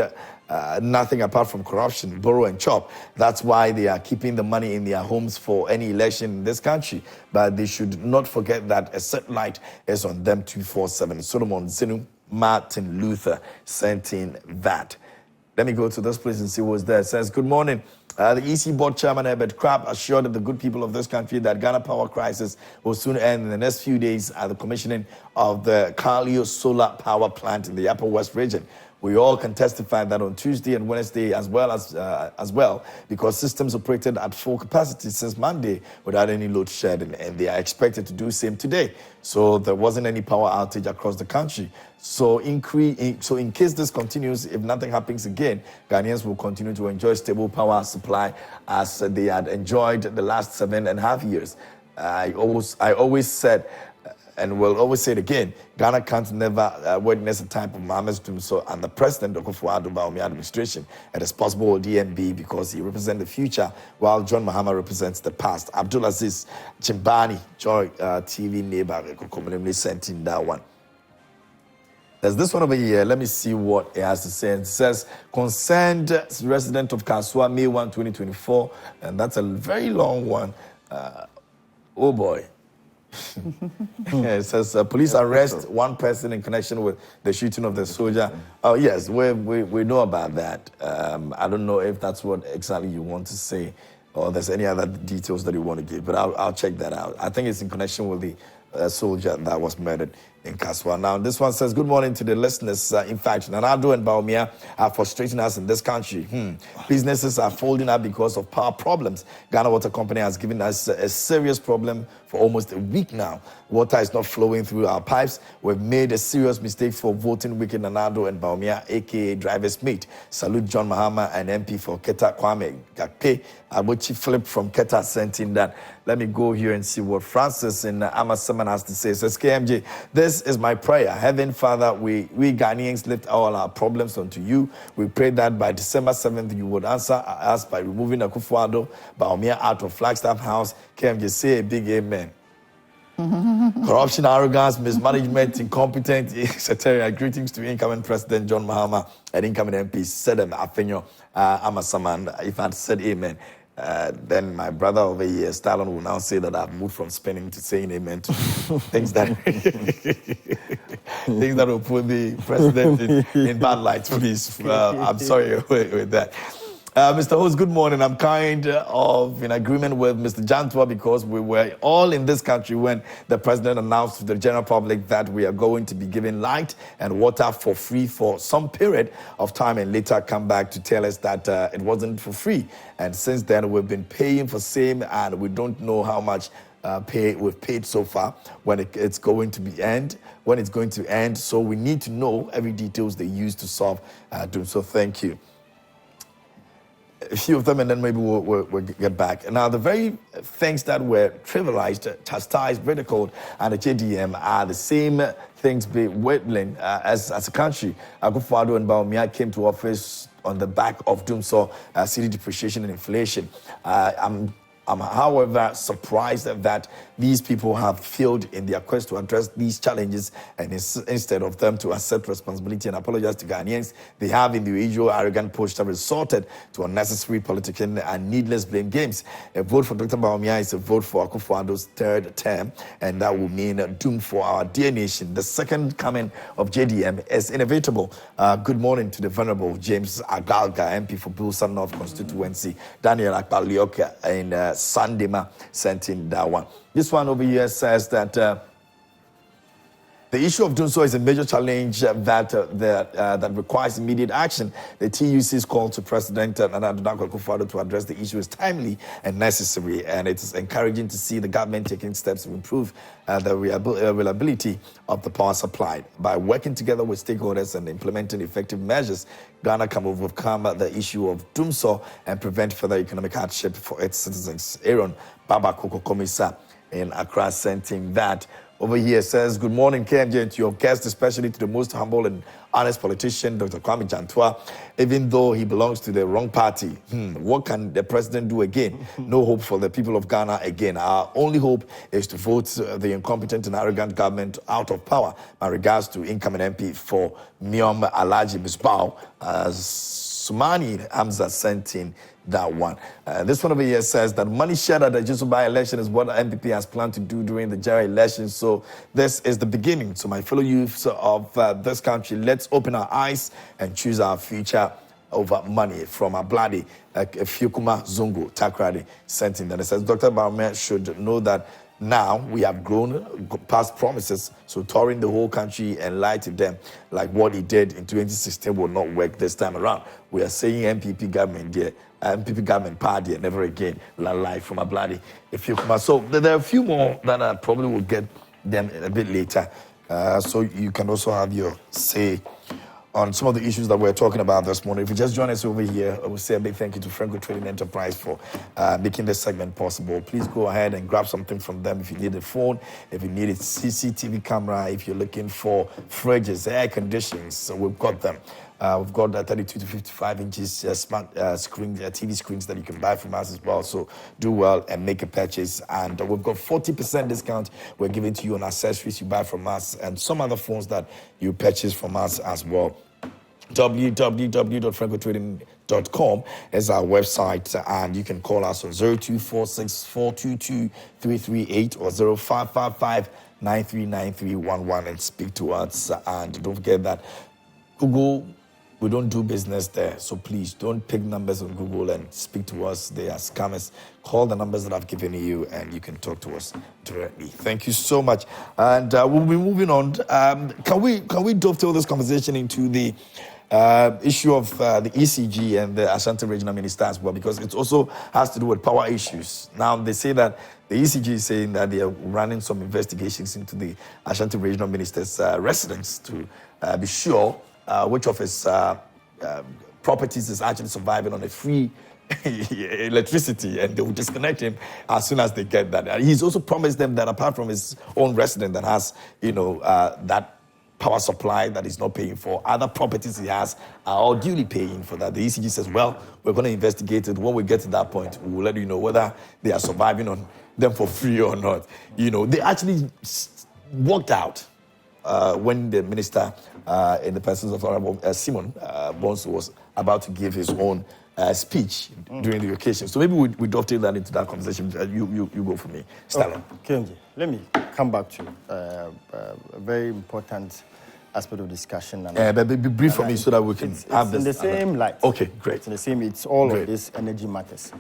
nothing apart from corruption, borrow and chop. That's why they are keeping the money in their homes for any election in this country. But they should not forget that a set light is on them 24/7. Solomon Zinu Martin Luther sent in that. Let me go to this place and see what's there. It says, good morning. The EC board chairman Herbert Crabb assured the good people of this country that Ghana power crisis will soon end in the next few days at the commissioning of the Kalio solar power plant in the Upper West region. We all can testify that on Tuesday and Wednesday as well, because systems operated at full capacity since Monday without any load shedding, and they are expected to do the same today. So there wasn't any power outage across the country. So in case this continues, if nothing happens again, Ghanaians will continue to enjoy stable power supply as they had enjoyed the last 7.5 years. I always said, and we'll always say it again, Ghana can't never witness a time of Mohamed's Dumsor and the President Akufo-Addo administration. It is possible with DNB because he represents the future while John Mahama represents the past. Abdulaziz Chimbani, Joy TV neighbor, commonly sent in that one. There's this one over here. Let me see what it has to say. It says, concerned resident of Kasua, May 1, 2024. And that's a very long one. Oh boy. Yeah, it says police arrest one person in connection with the shooting of the soldier. Oh yes, we know about that. I don't know if that's what exactly you want to say, or there's any other details that you want to give. But I'll check that out. I think it's in connection with the soldier that was murdered in Kaswa. Now, this one says, good morning to the listeners. In fact, Nanado and Baumia are frustrating us in this country. Businesses are folding up because of power problems. Ghana Water Company has given us a serious problem for almost a week now. Water is not flowing through our pipes. We've made a serious mistake for voting Wicked Nanado and Baumia, a.k.a. driver's mate. Salute John Mahama and MP for Keta Kwame Gakpe. Abuchi Philip from Keta sent in that. Let me go here and see what Francis in Amasaman has to say. It says, KMJ, this is my prayer. Heaven, Father, we Ghanaians lift all our problems onto you. We pray that by December 7th, you would answer us by removing Akufo-Addo, Baumia out of Flagstaff House. KMJ, say a big amen. Corruption, arrogance, mismanagement, incompetent, etc. Greetings to incoming President John Mahama and incoming MP Sedem Afenyo Amasaman. If I'd said amen, then my brother over here, Stallone, will now say that I've moved from spinning to saying amen to things that things that will put the president in bad light, please. I'm sorry with that. Mr. Host, good morning. I'm kind of in agreement with Mr. Jantuah because we were all in this country when the president announced to the general public that we are going to be giving light and water for free for some period of time, and later come back to tell us that it wasn't for free. And since then, we've been paying for same, and we don't know how much we've paid so far, when it's going to be end, when it's going to end. So we need to know every details they use to solve Dumsor. Thank you. A few of them, and then maybe we'll get back. Now, the very things that were trivialized, chastised, ridiculed, and the JDM are the same things being whittling as a country. Akufo-Addo and Baumia came to office on the back of Dumsor, city depreciation and inflation. I'm, however, surprised that these people have failed in their quest to address these challenges, and instead of them to accept responsibility and apologize to Ghanaians, they have individual arrogant push that resorted to unnecessary political and needless blame games. A vote for Dr. Baumia is a vote for Akufo-Addo's third term, and that will mean doom for our dear nation. The second coming of JDM is inevitable. Good morning to the Venerable James Agalga, MP for Bulsa North Constituency, Daniel Akbalioka, and Sandema sent in that one. This one over here says that the issue of Dumsor is a major challenge that requires immediate action. The TUC's call to President Nana Akufo-Addo to address the issue is timely and necessary, and it is encouraging to see the government taking steps to improve the reliability of the power supply. By working together with stakeholders and implementing effective measures, Ghana can overcome the issue of Dumsor and prevent further economic hardship for its citizens. Aaron Baba Koko Komisa in Accra sent in that. Over here says, good morning, KMJ, and to your guest, especially to the most humble and honest politician, Dr. Kwame Jantuah. Even though he belongs to the wrong party, what can the president do again? No hope for the people of Ghana again. Our only hope is to vote the incompetent and arrogant government out of power. My regards to incoming MP for Miom Alaji Misbao, Sumani Hamza sent in that one. This one over here says that money shared at the Jesu by-election is what the MPP has planned to do during the general election. So this is the beginning. So my fellow youths of this country, let's open our eyes and choose our future over money. From Abladi, Fiukuma Zungu Takradi sent in that. It says Dr. Baumia should know that now we have grown past promises, so touring the whole country and lie to them like what he did in 2016 will not work this time around. We are saying MPP government there, MPP government party, never again. Lie from a bloody. So there are a few more that I probably will get them a bit later. So you can also have your say on some of the issues that we're talking about this morning. If you just join us over here, I will say a big thank you to Franco Trading Enterprise for making this segment possible. Please go ahead and grab something from them if you need a phone, if you need a CCTV camera, if you're looking for fridges, air conditioners, so we've got them. We've got 32 to 55 inches smart screen, TV screens that you can buy from us as well. So do well and make a purchase. And we've got 40% discount we're giving to you on accessories you buy from us and some other phones that you purchase from us as well. www.francotrading.com is our website, and you can call us on 0246-422-338 or 0555-939311 and speak to us. And don't forget that Google, we don't do business there, so please don't pick numbers on Google and speak to us. They are scammers. Call the numbers that I've given you, and you can talk to us directly. Thank you so much, and we'll be moving on. Can we dovetail this conversation into the issue of the ECG and the Ashanti Regional Minister as well, because it also has to do with power issues. Now they say that the ECG is saying that they are running some investigations into the Ashanti Regional Minister's residence to be sure which of his properties is actually surviving on a free electricity, and they will disconnect him as soon as they get that. He's also promised them that apart from his own residence that has, that power supply that he's not paying for, other properties he has are all duly paying for that. The ECG says, well, we're going to investigate it. When we get to that point, we will let you know whether they are surviving on them for free or not. They actually walked out when the minister, in the presence of Honorable Simon Bonsu, was about to give his own speech during the occasion. So maybe we dovetail that into that conversation. You go for me, Stallone. KMJ, let me come back to a very important aspect of discussion. But be brief for me so that we can have this. In the same light. Okay, great. It's in the same. It's all great. of this energy matters.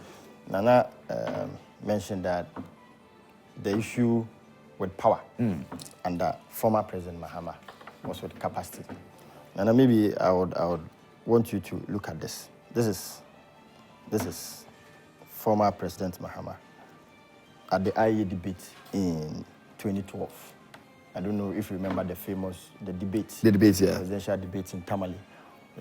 Nana mentioned that the issue with power under former President Mahama was with capacity. And maybe I would want you to look at this. This is former President Mahama at the IE debate in 2012. I don't know if you remember the debate. The debates, yeah. Presidential debate in Tamale.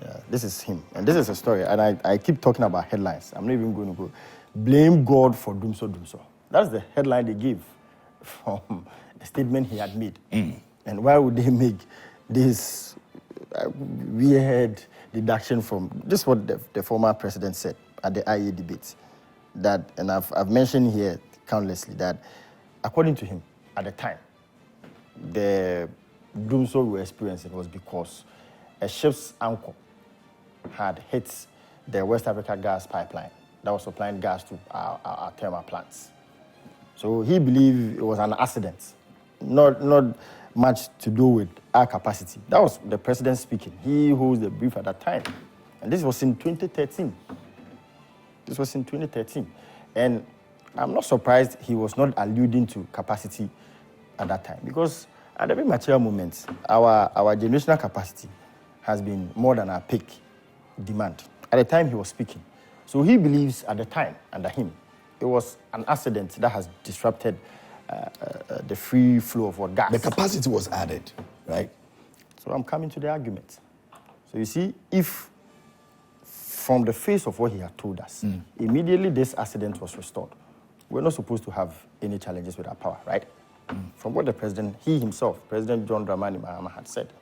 Yeah, this is him. And this is a story. And I keep talking about headlines. I'm not even going to go. Blame God for Dumsor. That's the headline they give from a statement he had made. And why would they make this weird deduction from this? Is what the former president said at the IA debate. That, and I've mentioned here countlessly that, according to him, at the time, the Dumsor we were experiencing was because a ship's anchor had hit the West Africa gas pipeline that was supplying gas to our thermal plants. So he believed it was an accident, not much to do with our capacity. That was the president speaking. He holds the brief at that time. And this was in 2013. And I'm not surprised he was not alluding to capacity at that time, because at every material moment, our generational capacity has been more than our peak demand at the time he was speaking. So he believes at the time, under him, it was an accident that has disrupted the free flow of what gas. The capacity was added, right? So I'm coming to the argument. So you see, if from the face of what he had told us, immediately this accident was restored, we're not supposed to have any challenges with our power, right? From what the president, he himself, President John Dramani Mahama, had said.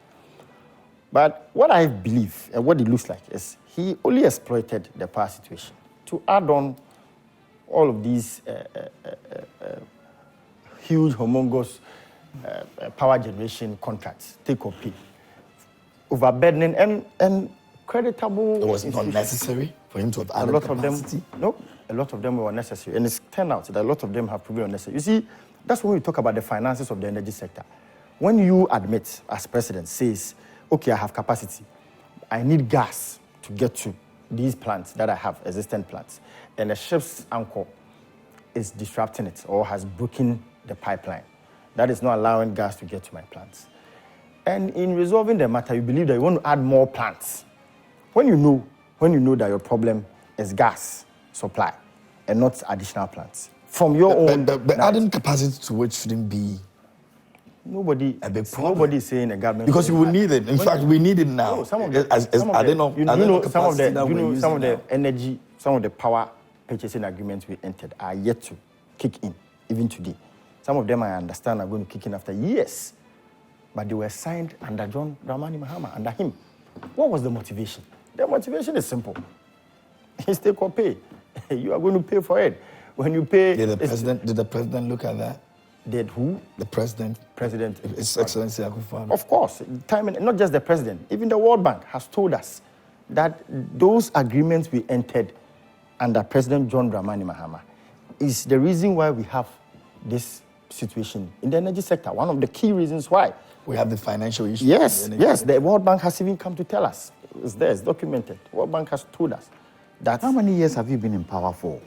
But what I believe and what it looks like is he only exploited the power situation to add on all of these huge, humongous power generation contracts, take or pay, overburdening and creditable. It was not necessary for him to have added capacity? A lot of them were unnecessary. And it's turned out that a lot of them have proven unnecessary. You see, that's when we talk about the finances of the energy sector. When you admit, as president says, okay, I have capacity, I need gas to get to these plants that I have, existing plants, and the ship's anchor is disrupting it or has broken the pipeline, that is not allowing gas to get to my plants. And in resolving the matter, you believe that you want to add more plants. When you know that your problem is gas supply and not additional plants. From your own... But adding capacity to which shouldn't be nobody is saying a government... Because you will need it. In fact, we need it now. Some of the energy, some of the power purchasing agreements we entered are yet to kick in, even today. Some of them, I understand, are going to kick in after years. But they were signed under John Dramani Mahama, under him. What was the motivation? The motivation is simple. It's take or pay. You are going to pay for it. When you pay... Did the president look at that? Did who? The president. President. His Excellency Akufo-Addo. Of course, not just the president, even the World Bank has told us that those agreements we entered under President John Dramani Mahama is the reason why we have this situation in the energy sector. One of the key reasons why. We have the financial issues. Yes. The World Bank has even come to tell us. It's there, it's documented. The World Bank has told us that. How many years have you been in power for?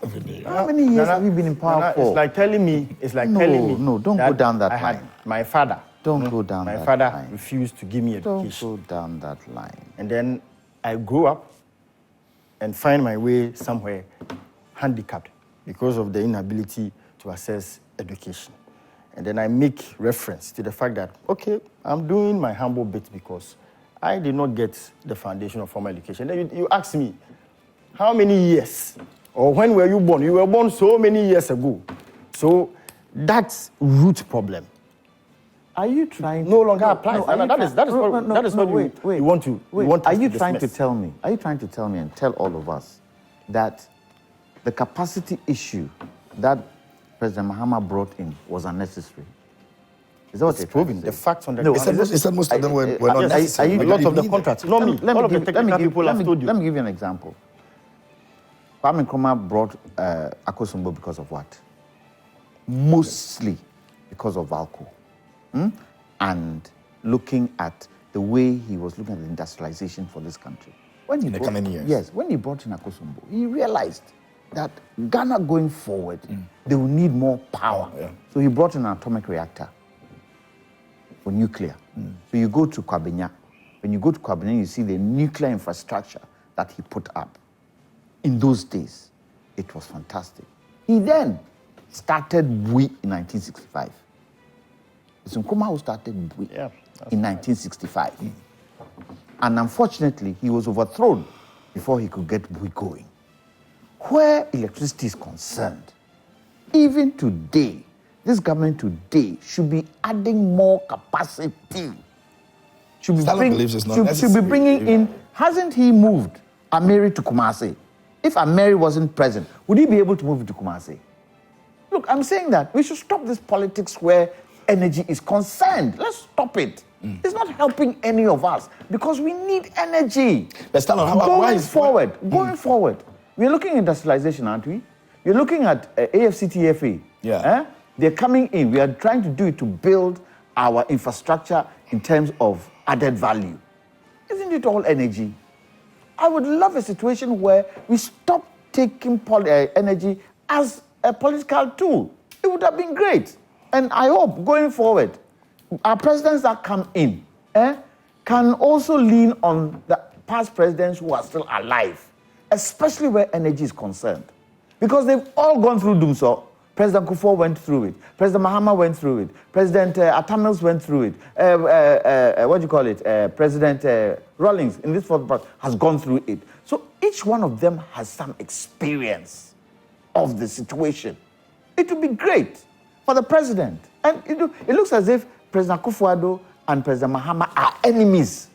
7 years. How many years have you been in power for? It's like telling me. No, don't go down that line. My father. Don't go down that line. My father refused to give me education. Don't go down that line. And then I grew up and find my way somewhere handicapped because of the inability to access education. And then I make reference to the fact that, okay, I'm doing my humble bit because I did not get the foundation of formal education. Then you ask me, how many years or when were you born? You were born so many years ago. So that's root problem. Are you trying no longer applies? That is what you want to. Are you trying to tell me? Are you trying to tell me and tell all of us that the capacity issue that President Mahama brought in was unnecessary? Is that what you're proving? The facts on the ground. He said most of them were not necessary. A lot of the contracts. Not me. All of the technical people have told you. Let me give you an example. Kwame Nkrumah brought Akosombo because of what? Mostly because of Valco. And looking at the way he was looking at the industrialization for this country. In the coming years. Yes, when he brought in Akosombo, he realized that Ghana going forward, they will need more power. Yeah. So he brought in an atomic reactor for nuclear. So you go to Kwabenya. When you go to Kwabenya, you see the nuclear infrastructure that he put up. In those days, it was fantastic. He then started BUI in 1965. It's Nkrumah who started BUI in 1965. And unfortunately, he was overthrown before he could get BUI going. Where electricity is concerned, even today, this government today should be adding more capacity. Should be bringing in. Hasn't he moved Ameri to Kumasi? If Ameri wasn't present, would he be able to move to Kumasi? Look, I'm saying that we should stop this politics where energy is concerned. Let's stop it. It's not helping any of us because we need energy. But Stallone, Going forward, we're looking at industrialization, aren't we? We're looking at AFCTFA. Yeah. They're coming in. We are trying to do it to build our infrastructure in terms of added value. Isn't it all energy? I would love a situation where we stop taking energy as a political tool. It would have been great. And I hope going forward, our presidents that come in can also lean on the past presidents who are still alive, especially where energy is concerned. Because they've all gone through Dumsor. President Akufo went through it. President Mahama went through it. President Atamils went through it. President Rawlings, in this fourth part, has gone through it. So each one of them has some experience of the situation. It would be great for the president. And it looks as if President Akufo-Addo and President Mahama are enemies.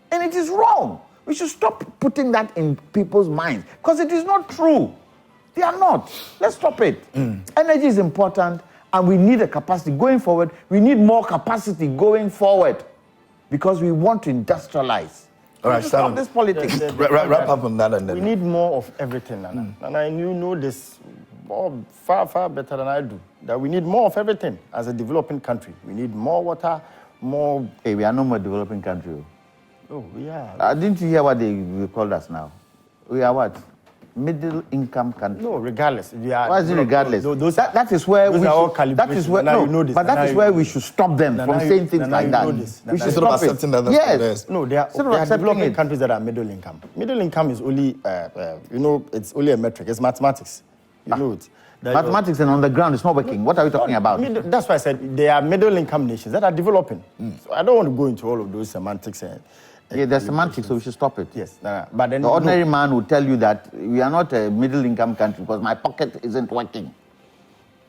And it is wrong. We should stop putting that in people's minds because it is not true. They are not. Let's stop it. Energy is important and we need a capacity going forward. We need more capacity going forward because we want to industrialize. All right, stop this politics. Wrap up on that and then. We need more of everything, Nana. And you know this far, far better than I do. That we need more of everything as a developing country. We need more water, more... Hey, we are no more developing country. Oh, we are. Didn't you hear what they called us now? We are what? Middle income country. No, regardless. Why is it regardless? That is where we should. That is where but that is where we should stop them from saying things like that. We should stop accepting that. Yes. No, there are developing countries that are middle income. Middle income is only, it's only a metric. It's mathematics. You know it. Mathematics and on the ground it's not working. What are we talking about? That's why I said they are middle income nations that are developing. So I don't want to go into all of those semantics. There's semantics, so we should stop it. Yes. But then the ordinary man will tell you that we are not a middle-income country because my pocket isn't working.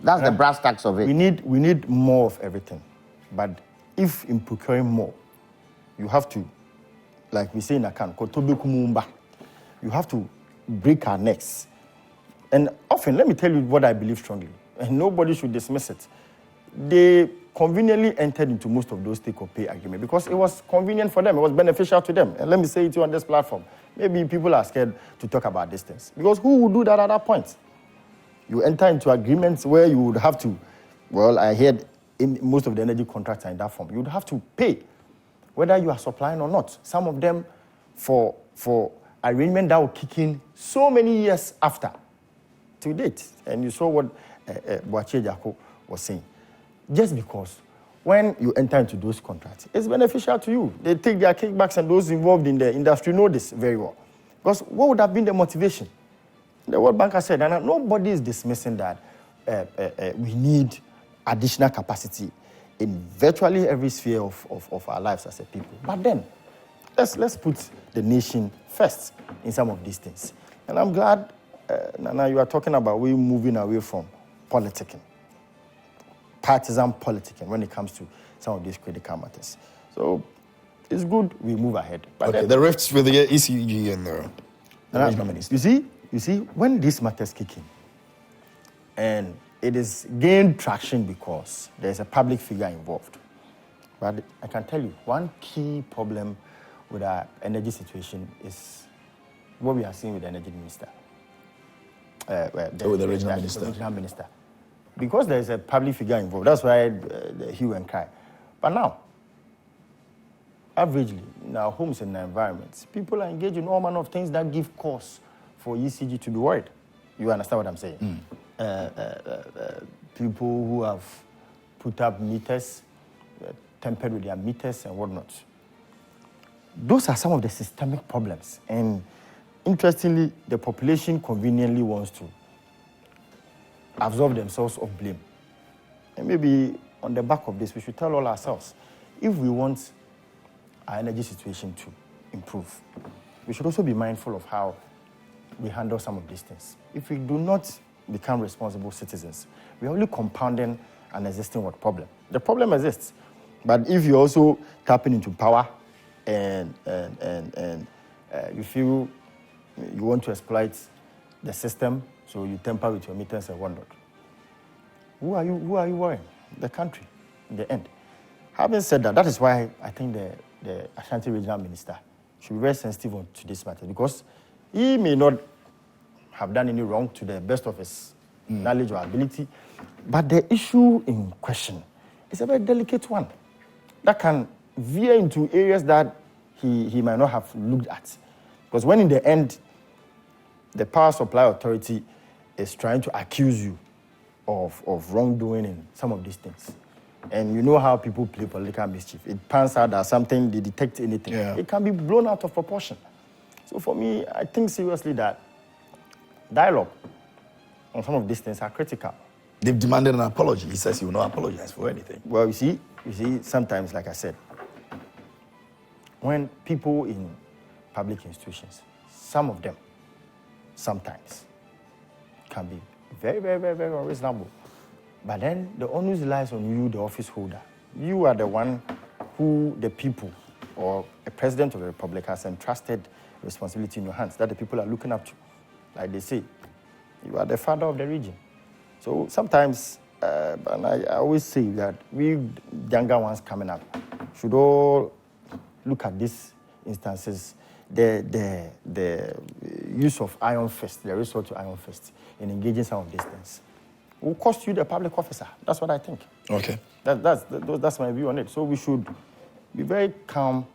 That's the brass tacks of it. We need more of everything. But if in procuring more, you have to, like we say in Akan, you have to break our necks. And often, let me tell you what I believe strongly. and nobody should dismiss it. They conveniently entered into most of those take-or-pay agreements because it was convenient for them. It was beneficial to them. And let me say it to you on this platform. Maybe people are scared to talk about these things because who would do that at that point? You enter into agreements where you would have to, well, I heard in most of the energy contracts are in that form. You would have to pay whether you are supplying or not. Some of them for arrangement that will kick in so many years after, to date. And you saw what Boakye Jako was saying. Just because when you enter into those contracts, it's beneficial to you. They take their kickbacks, and those involved in the industry know this very well. Because what would have been the motivation? The World Bank has said, and nobody is dismissing that we need additional capacity in virtually every sphere of our lives as a people. But then, let's put the nation first in some of these things. And I'm glad, Nana, you are talking about we moving away from politicking, partisan politicking when it comes to some of these critical matters. So it's good we move ahead. But okay, the rifts with the ECG and the regional minister. You see, when these matters kick in, and it is gained traction because there's a public figure involved. But I can tell you, one key problem with our energy situation is what we are seeing with the energy minister. With the regional minister. The regional minister. Because there's a public figure involved, that's why the hue and cry. But now, averagely, in our homes and our environments, people are engaged in all manner of things that give cause for ECG to be worried. You understand what I'm saying? People who have put up meters, tempered with their meters and whatnot. Those are some of the systemic problems. And interestingly, the population conveniently wants to absolve themselves of blame. And maybe on the back of this, we should tell all ourselves, if we want our energy situation to improve, we should also be mindful of how we handle some of these things. If we do not become responsible citizens, we're only compounding an existing problem. The problem exists, but if you're also tapping into power and you feel you want to exploit the system, so you tamper with your meters and whatnot, who are you worrying? The country, in the end. Having said that, that is why I think the Ashanti Regional Minister should be very sensitive to this matter, because he may not have done any wrong to the best of his knowledge or ability, but the issue in question is a very delicate one that can veer into areas that he might not have looked at. Because when in the end, the Power Supply Authority is trying to accuse you of wrongdoing in some of these things, and you know how people play political mischief. It pans out that something, they detect anything. Yeah. It can be blown out of proportion. So for me, I think seriously that dialogue on some of these things are critical. They've demanded an apology. He says he will not apologize for anything. Well, you see, sometimes, like I said, when people in public institutions, some of them, sometimes, can be very, very, very, very unreasonable. But then the onus lies on you, the office holder. You are the one who the people or a president of the republic has entrusted responsibility in your hands that the people are looking up to. Like they say, you are the father of the region. So sometimes, and I always say that we younger ones coming up should all look at these instances, the use of iron fist, the resort to iron fist in engaging some of these things will cost you the public officer. That's what I think. Okay. That's my view on it. So we should be very calm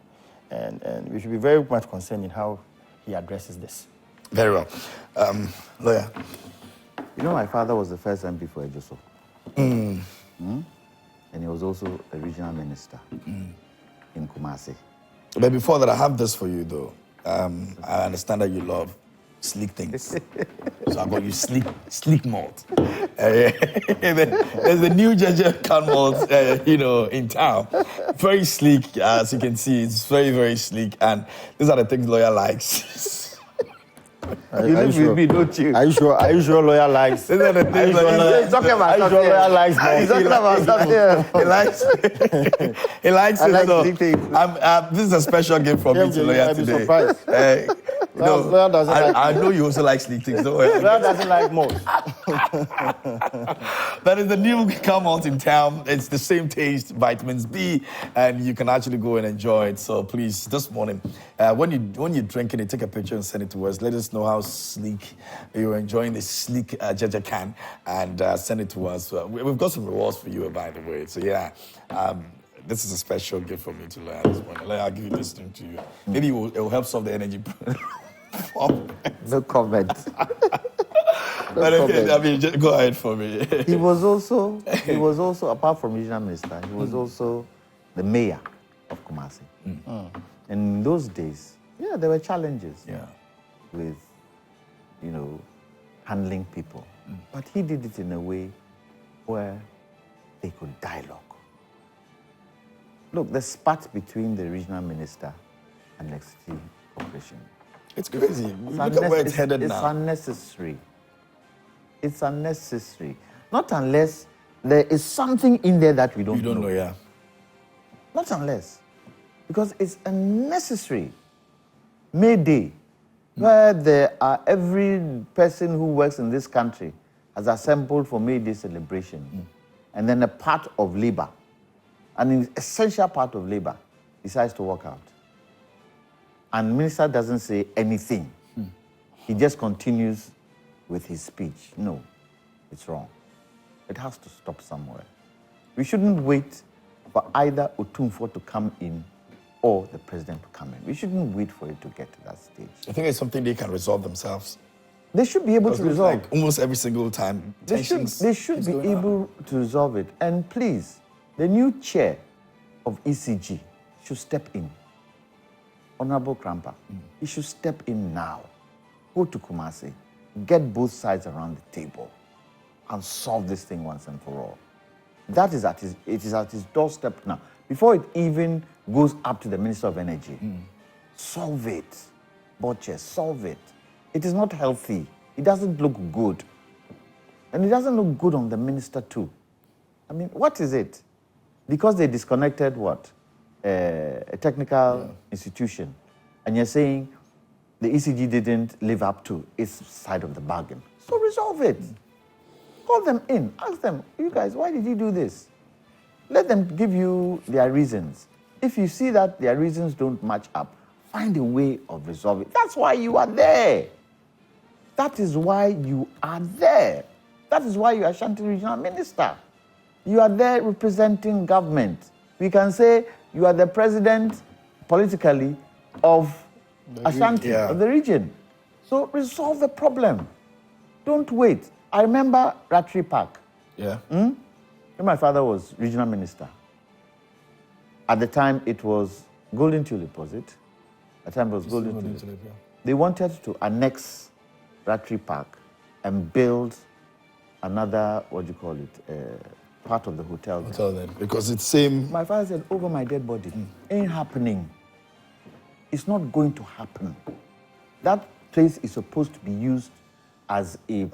and we should be very much concerned in how he addresses this. Very well. Lawyer. You know, my father was the first MP for Ejoso. And he was also a regional minister in Kumasi. But before that, I have this for you, though. I understand that you love sleek things. So I got you sleek malt. There's a new ginger can malt, in town. Very sleek, as you can see. It's very, very sleek. And these are the things lawyer likes. You live with me, don't you? Are you sure lawyer likes? These are the things He's talking about something. Lawyer likes. He's talking about something. He likes I it. like So sleek things. this is a special gift from me to lawyer today. Surprised. Lawyer doesn't like I know you also like sleek things. Don't worry. Lawyer doesn't like most. That is the new come out in town. It's the same taste, vitamins B, and you can actually go and enjoy it. So please, this morning, when you're drinking it, take a picture and send it to us. Let us know how sleek you're enjoying the sleek Jaja can, and send it to us. We've got some rewards for you, by the way. So yeah. This is a special gift for me to learn this morning. I'll give you this thing to you. Maybe it will help solve the energy problem. No comment. But okay, I mean, just go ahead for me. He was also, apart from regional minister, he was also the mayor of Kumasi. And in those days, yeah, there were challenges with, handling people. But he did it in a way where they could dialogue. Look, the spat between the regional minister and the Executive Corporation. It's crazy. Look at where it's headed now. It's unnecessary. It's unnecessary. Not unless there is something in there that we don't know. You don't know, yeah. Not unless. Because it's unnecessary. May Day, where there are every person who works in this country has assembled for May Day celebration. And then a part of labor, an essential part of labor, decides to walk out. And minister doesn't say anything. He just continues with his speech. No, it's wrong. It has to stop somewhere. We shouldn't wait for either Otumfuo to come in or the president to come in. We shouldn't wait for it to get to that stage. I think it's something they can resolve themselves. They should be able to resolve. Like almost every single time. They should be able to resolve it. And please, the new chair of ECG should step in. Honorable Krampa, he should step in now. Go to Kumasi, get both sides around the table, and solve this thing once and for all. It is at his doorstep now. Before it even goes up to the Minister of Energy, solve it. Butcher, solve it. It is not healthy. It doesn't look good. And it doesn't look good on the minister too. I mean, what is it? Because they disconnected what? A technical institution. And you're saying the ECG didn't live up to its side of the bargain. So resolve it. Call them in. Ask them, you guys, why did you do this? Let them give you their reasons. If you see that their reasons don't match up, find a way of resolving it. That's why you are there. That is why you are there. That is why you are Ashanti Regional Minister. You are there representing government. We can say you are the president politically of Ashanti, of the region. So resolve the problem. Don't wait. I remember Ratri Park. Yeah. When my father was regional minister. At the time, it was Golden Tulip, was it? At the time, it was Golden Tulip. They wanted to annex Ratri Park and build another, part of the hotel there. Because it's same. My father said, over my dead body. Ain't happening. It's not going to happen. That place is supposed to be used as a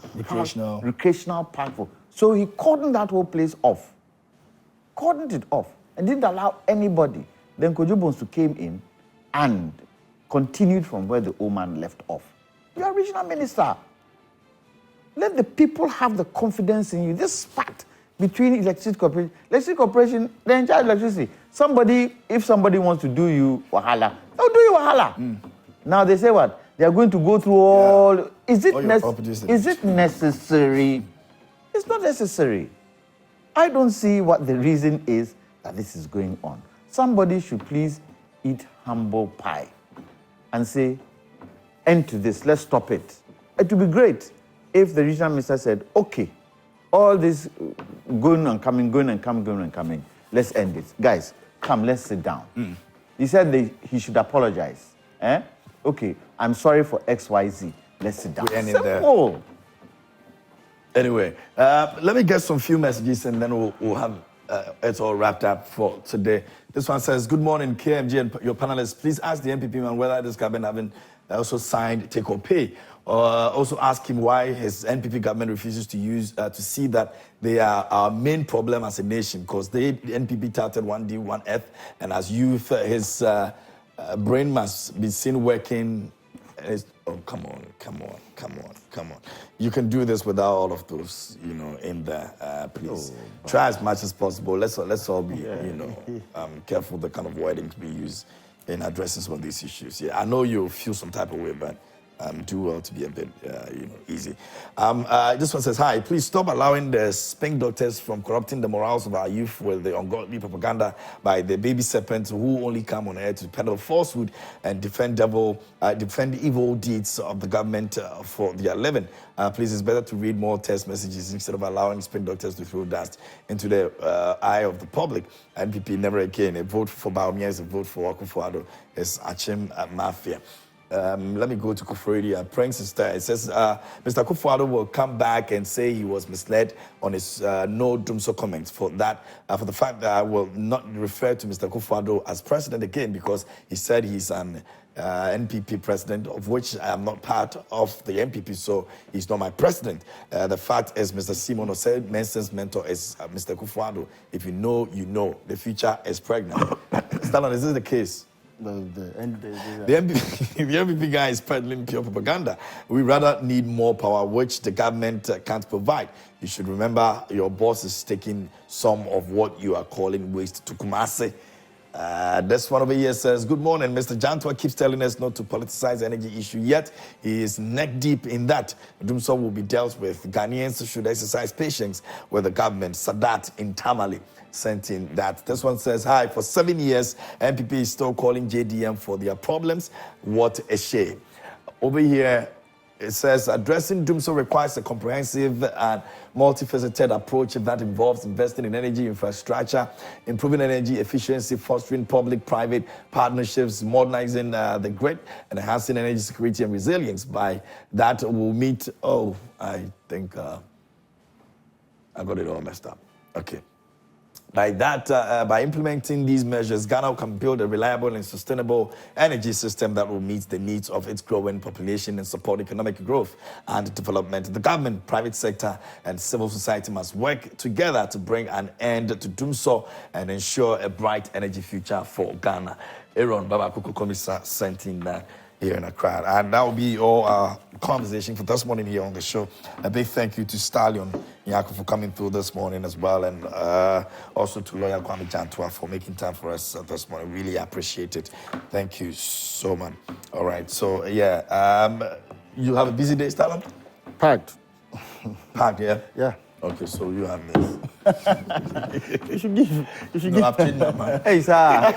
recreational park. So he cordoned that whole place off. Cordoned it off and didn't allow anybody. Then Kojo Bonsu came in and continued from where the old man left off. You're a regional minister. Let the people have the confidence in you. This spat between electricity corporation, they in charge of electricity. If somebody wants to do you wahala, they'll do you wahala. Now they say what? They are going to go through all. Is it necessary? It's not necessary. I don't see what the reason is that this is going on. Somebody should please eat humble pie and say, end to this, let's stop it. It would be great if the regional minister said, okay, all this going and coming, let's end it. Guys, come, let's sit down. He said he should apologize. Okay, I'm sorry for XYZ. Let's sit down. Simple. Anyway, let me get some few messages and then we'll have it all wrapped up for today. This one says, good morning, KMJ and your panelists. Please ask the NPP man whether this government haven't also signed take or pay. Also ask him why his NPP government refuses to use to see that they are our main problem as a nation, because the NPP touted 1D, 1F, and as youth, his brain must be seen working Oh, come on. You can do this without all of those, in there. Please try as much as possible. Let's all be, careful the kind of wordings we use in addressing some of these issues. Yeah, I know you feel some type of way, but do well to be a bit, easy. This one says, hi, please stop allowing the spink doctors from corrupting the morals of our youth with the ungodly propaganda by the baby serpents who only come on air to peddle falsehood and defend evil deeds of the government for their living. Please, it's better to read more text messages instead of allowing spink doctors to throw dust into the eye of the public. NPP never again. A vote for Baumia is a vote for Akufo-Addo. It's Achim Mafia. Let me go to Kufredi. Prince sister. It says Mr. Akufo-Addo will come back and say he was misled on his no Dumsor comments. For the fact that I will not refer to Mr. Akufo-Addo as president again because he said he's an NPP president, of which I am not part of the NPP, so he's not my president. The fact is, Mr. Simon Osei Mensah's mentor is Mr. Akufo-Addo. If you know, you know. The future is pregnant. Stallone, is this the case? The NPP guy is peddling pure propaganda. We rather need more power, which the government can't provide. You should remember your boss is taking some of what you are calling waste to Kumasi. This one over here says, good morning. Mr. Jantuah keeps telling us not to politicize the energy issue, yet he is neck deep in that. Dumsor will be dealt with. Ghanaians should exercise patience with the government. Sadat in Tamale sent in that. This one says, hi, for 7 years, NPP is still calling JDM for their problems. What a shame. Over here, it says, addressing Dumsor requires a comprehensive and multifaceted approach that involves investing in energy infrastructure, improving energy efficiency, fostering public-private partnerships, modernizing the grid, and enhancing energy security and resilience. By that, we'll meet... Oh, I think I got it all messed up. Okay. By implementing these measures, Ghana can build a reliable and sustainable energy system that will meet the needs of its growing population and support economic growth and development. The government, private sector, and civil society must work together to bring an end to Dumsor and ensure a bright energy future for Ghana. Aaron Baba Kuku Komisa sent in that here in Accra. And that will be all our conversation for this morning here on the show. A big thank you to Stallone Nyarko for coming through this morning as well, and also to lawyer Kwame Jantuah for making time for us this morning. Really appreciate it. Thank you so much. All right, so yeah, you have a busy day, Stallone? Packed. Packed, yeah? Yeah. Okay, so you have this. You should give. I've changed my mind. Hey, sir.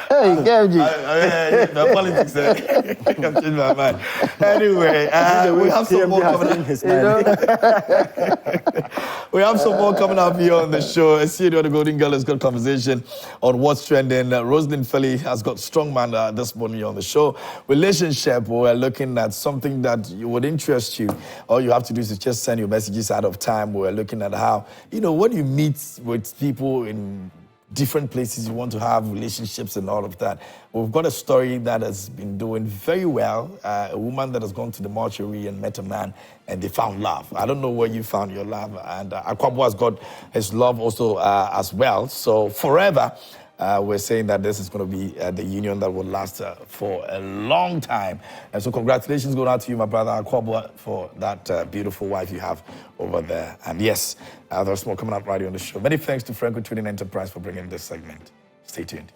Hey, KMJ. The politics, I've changed my mind. Anyway, we have some more coming We have some more coming up here on the show. The Golden Girl has got conversation on what's trending. Rosalind Philly has got strongman this morning on the show. Relationship, we're looking at something that would interest you. All you have to do is just send your messages out of time. We're looking at how, when you meet with people in different places, you want to have relationships and all of that. We've got a story that has been doing very well. A woman that has gone to the mortuary and met a man and they found love. I don't know where you found your love. And Akwabo has got his love also as well. So forever, we're saying that this is going to be the union that will last for a long time. And so congratulations go out to you, my brother Akwabo, for that beautiful wife you have over there. And yes, there's more coming up right here on the show. Many thanks to Franco Trading Enterprise for bringing this segment. Stay tuned.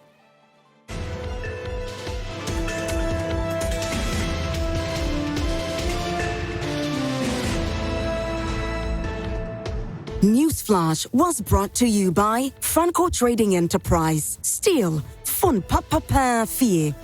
Newsflash was brought to you by Franco Trading Enterprise. Still, fun papa fie.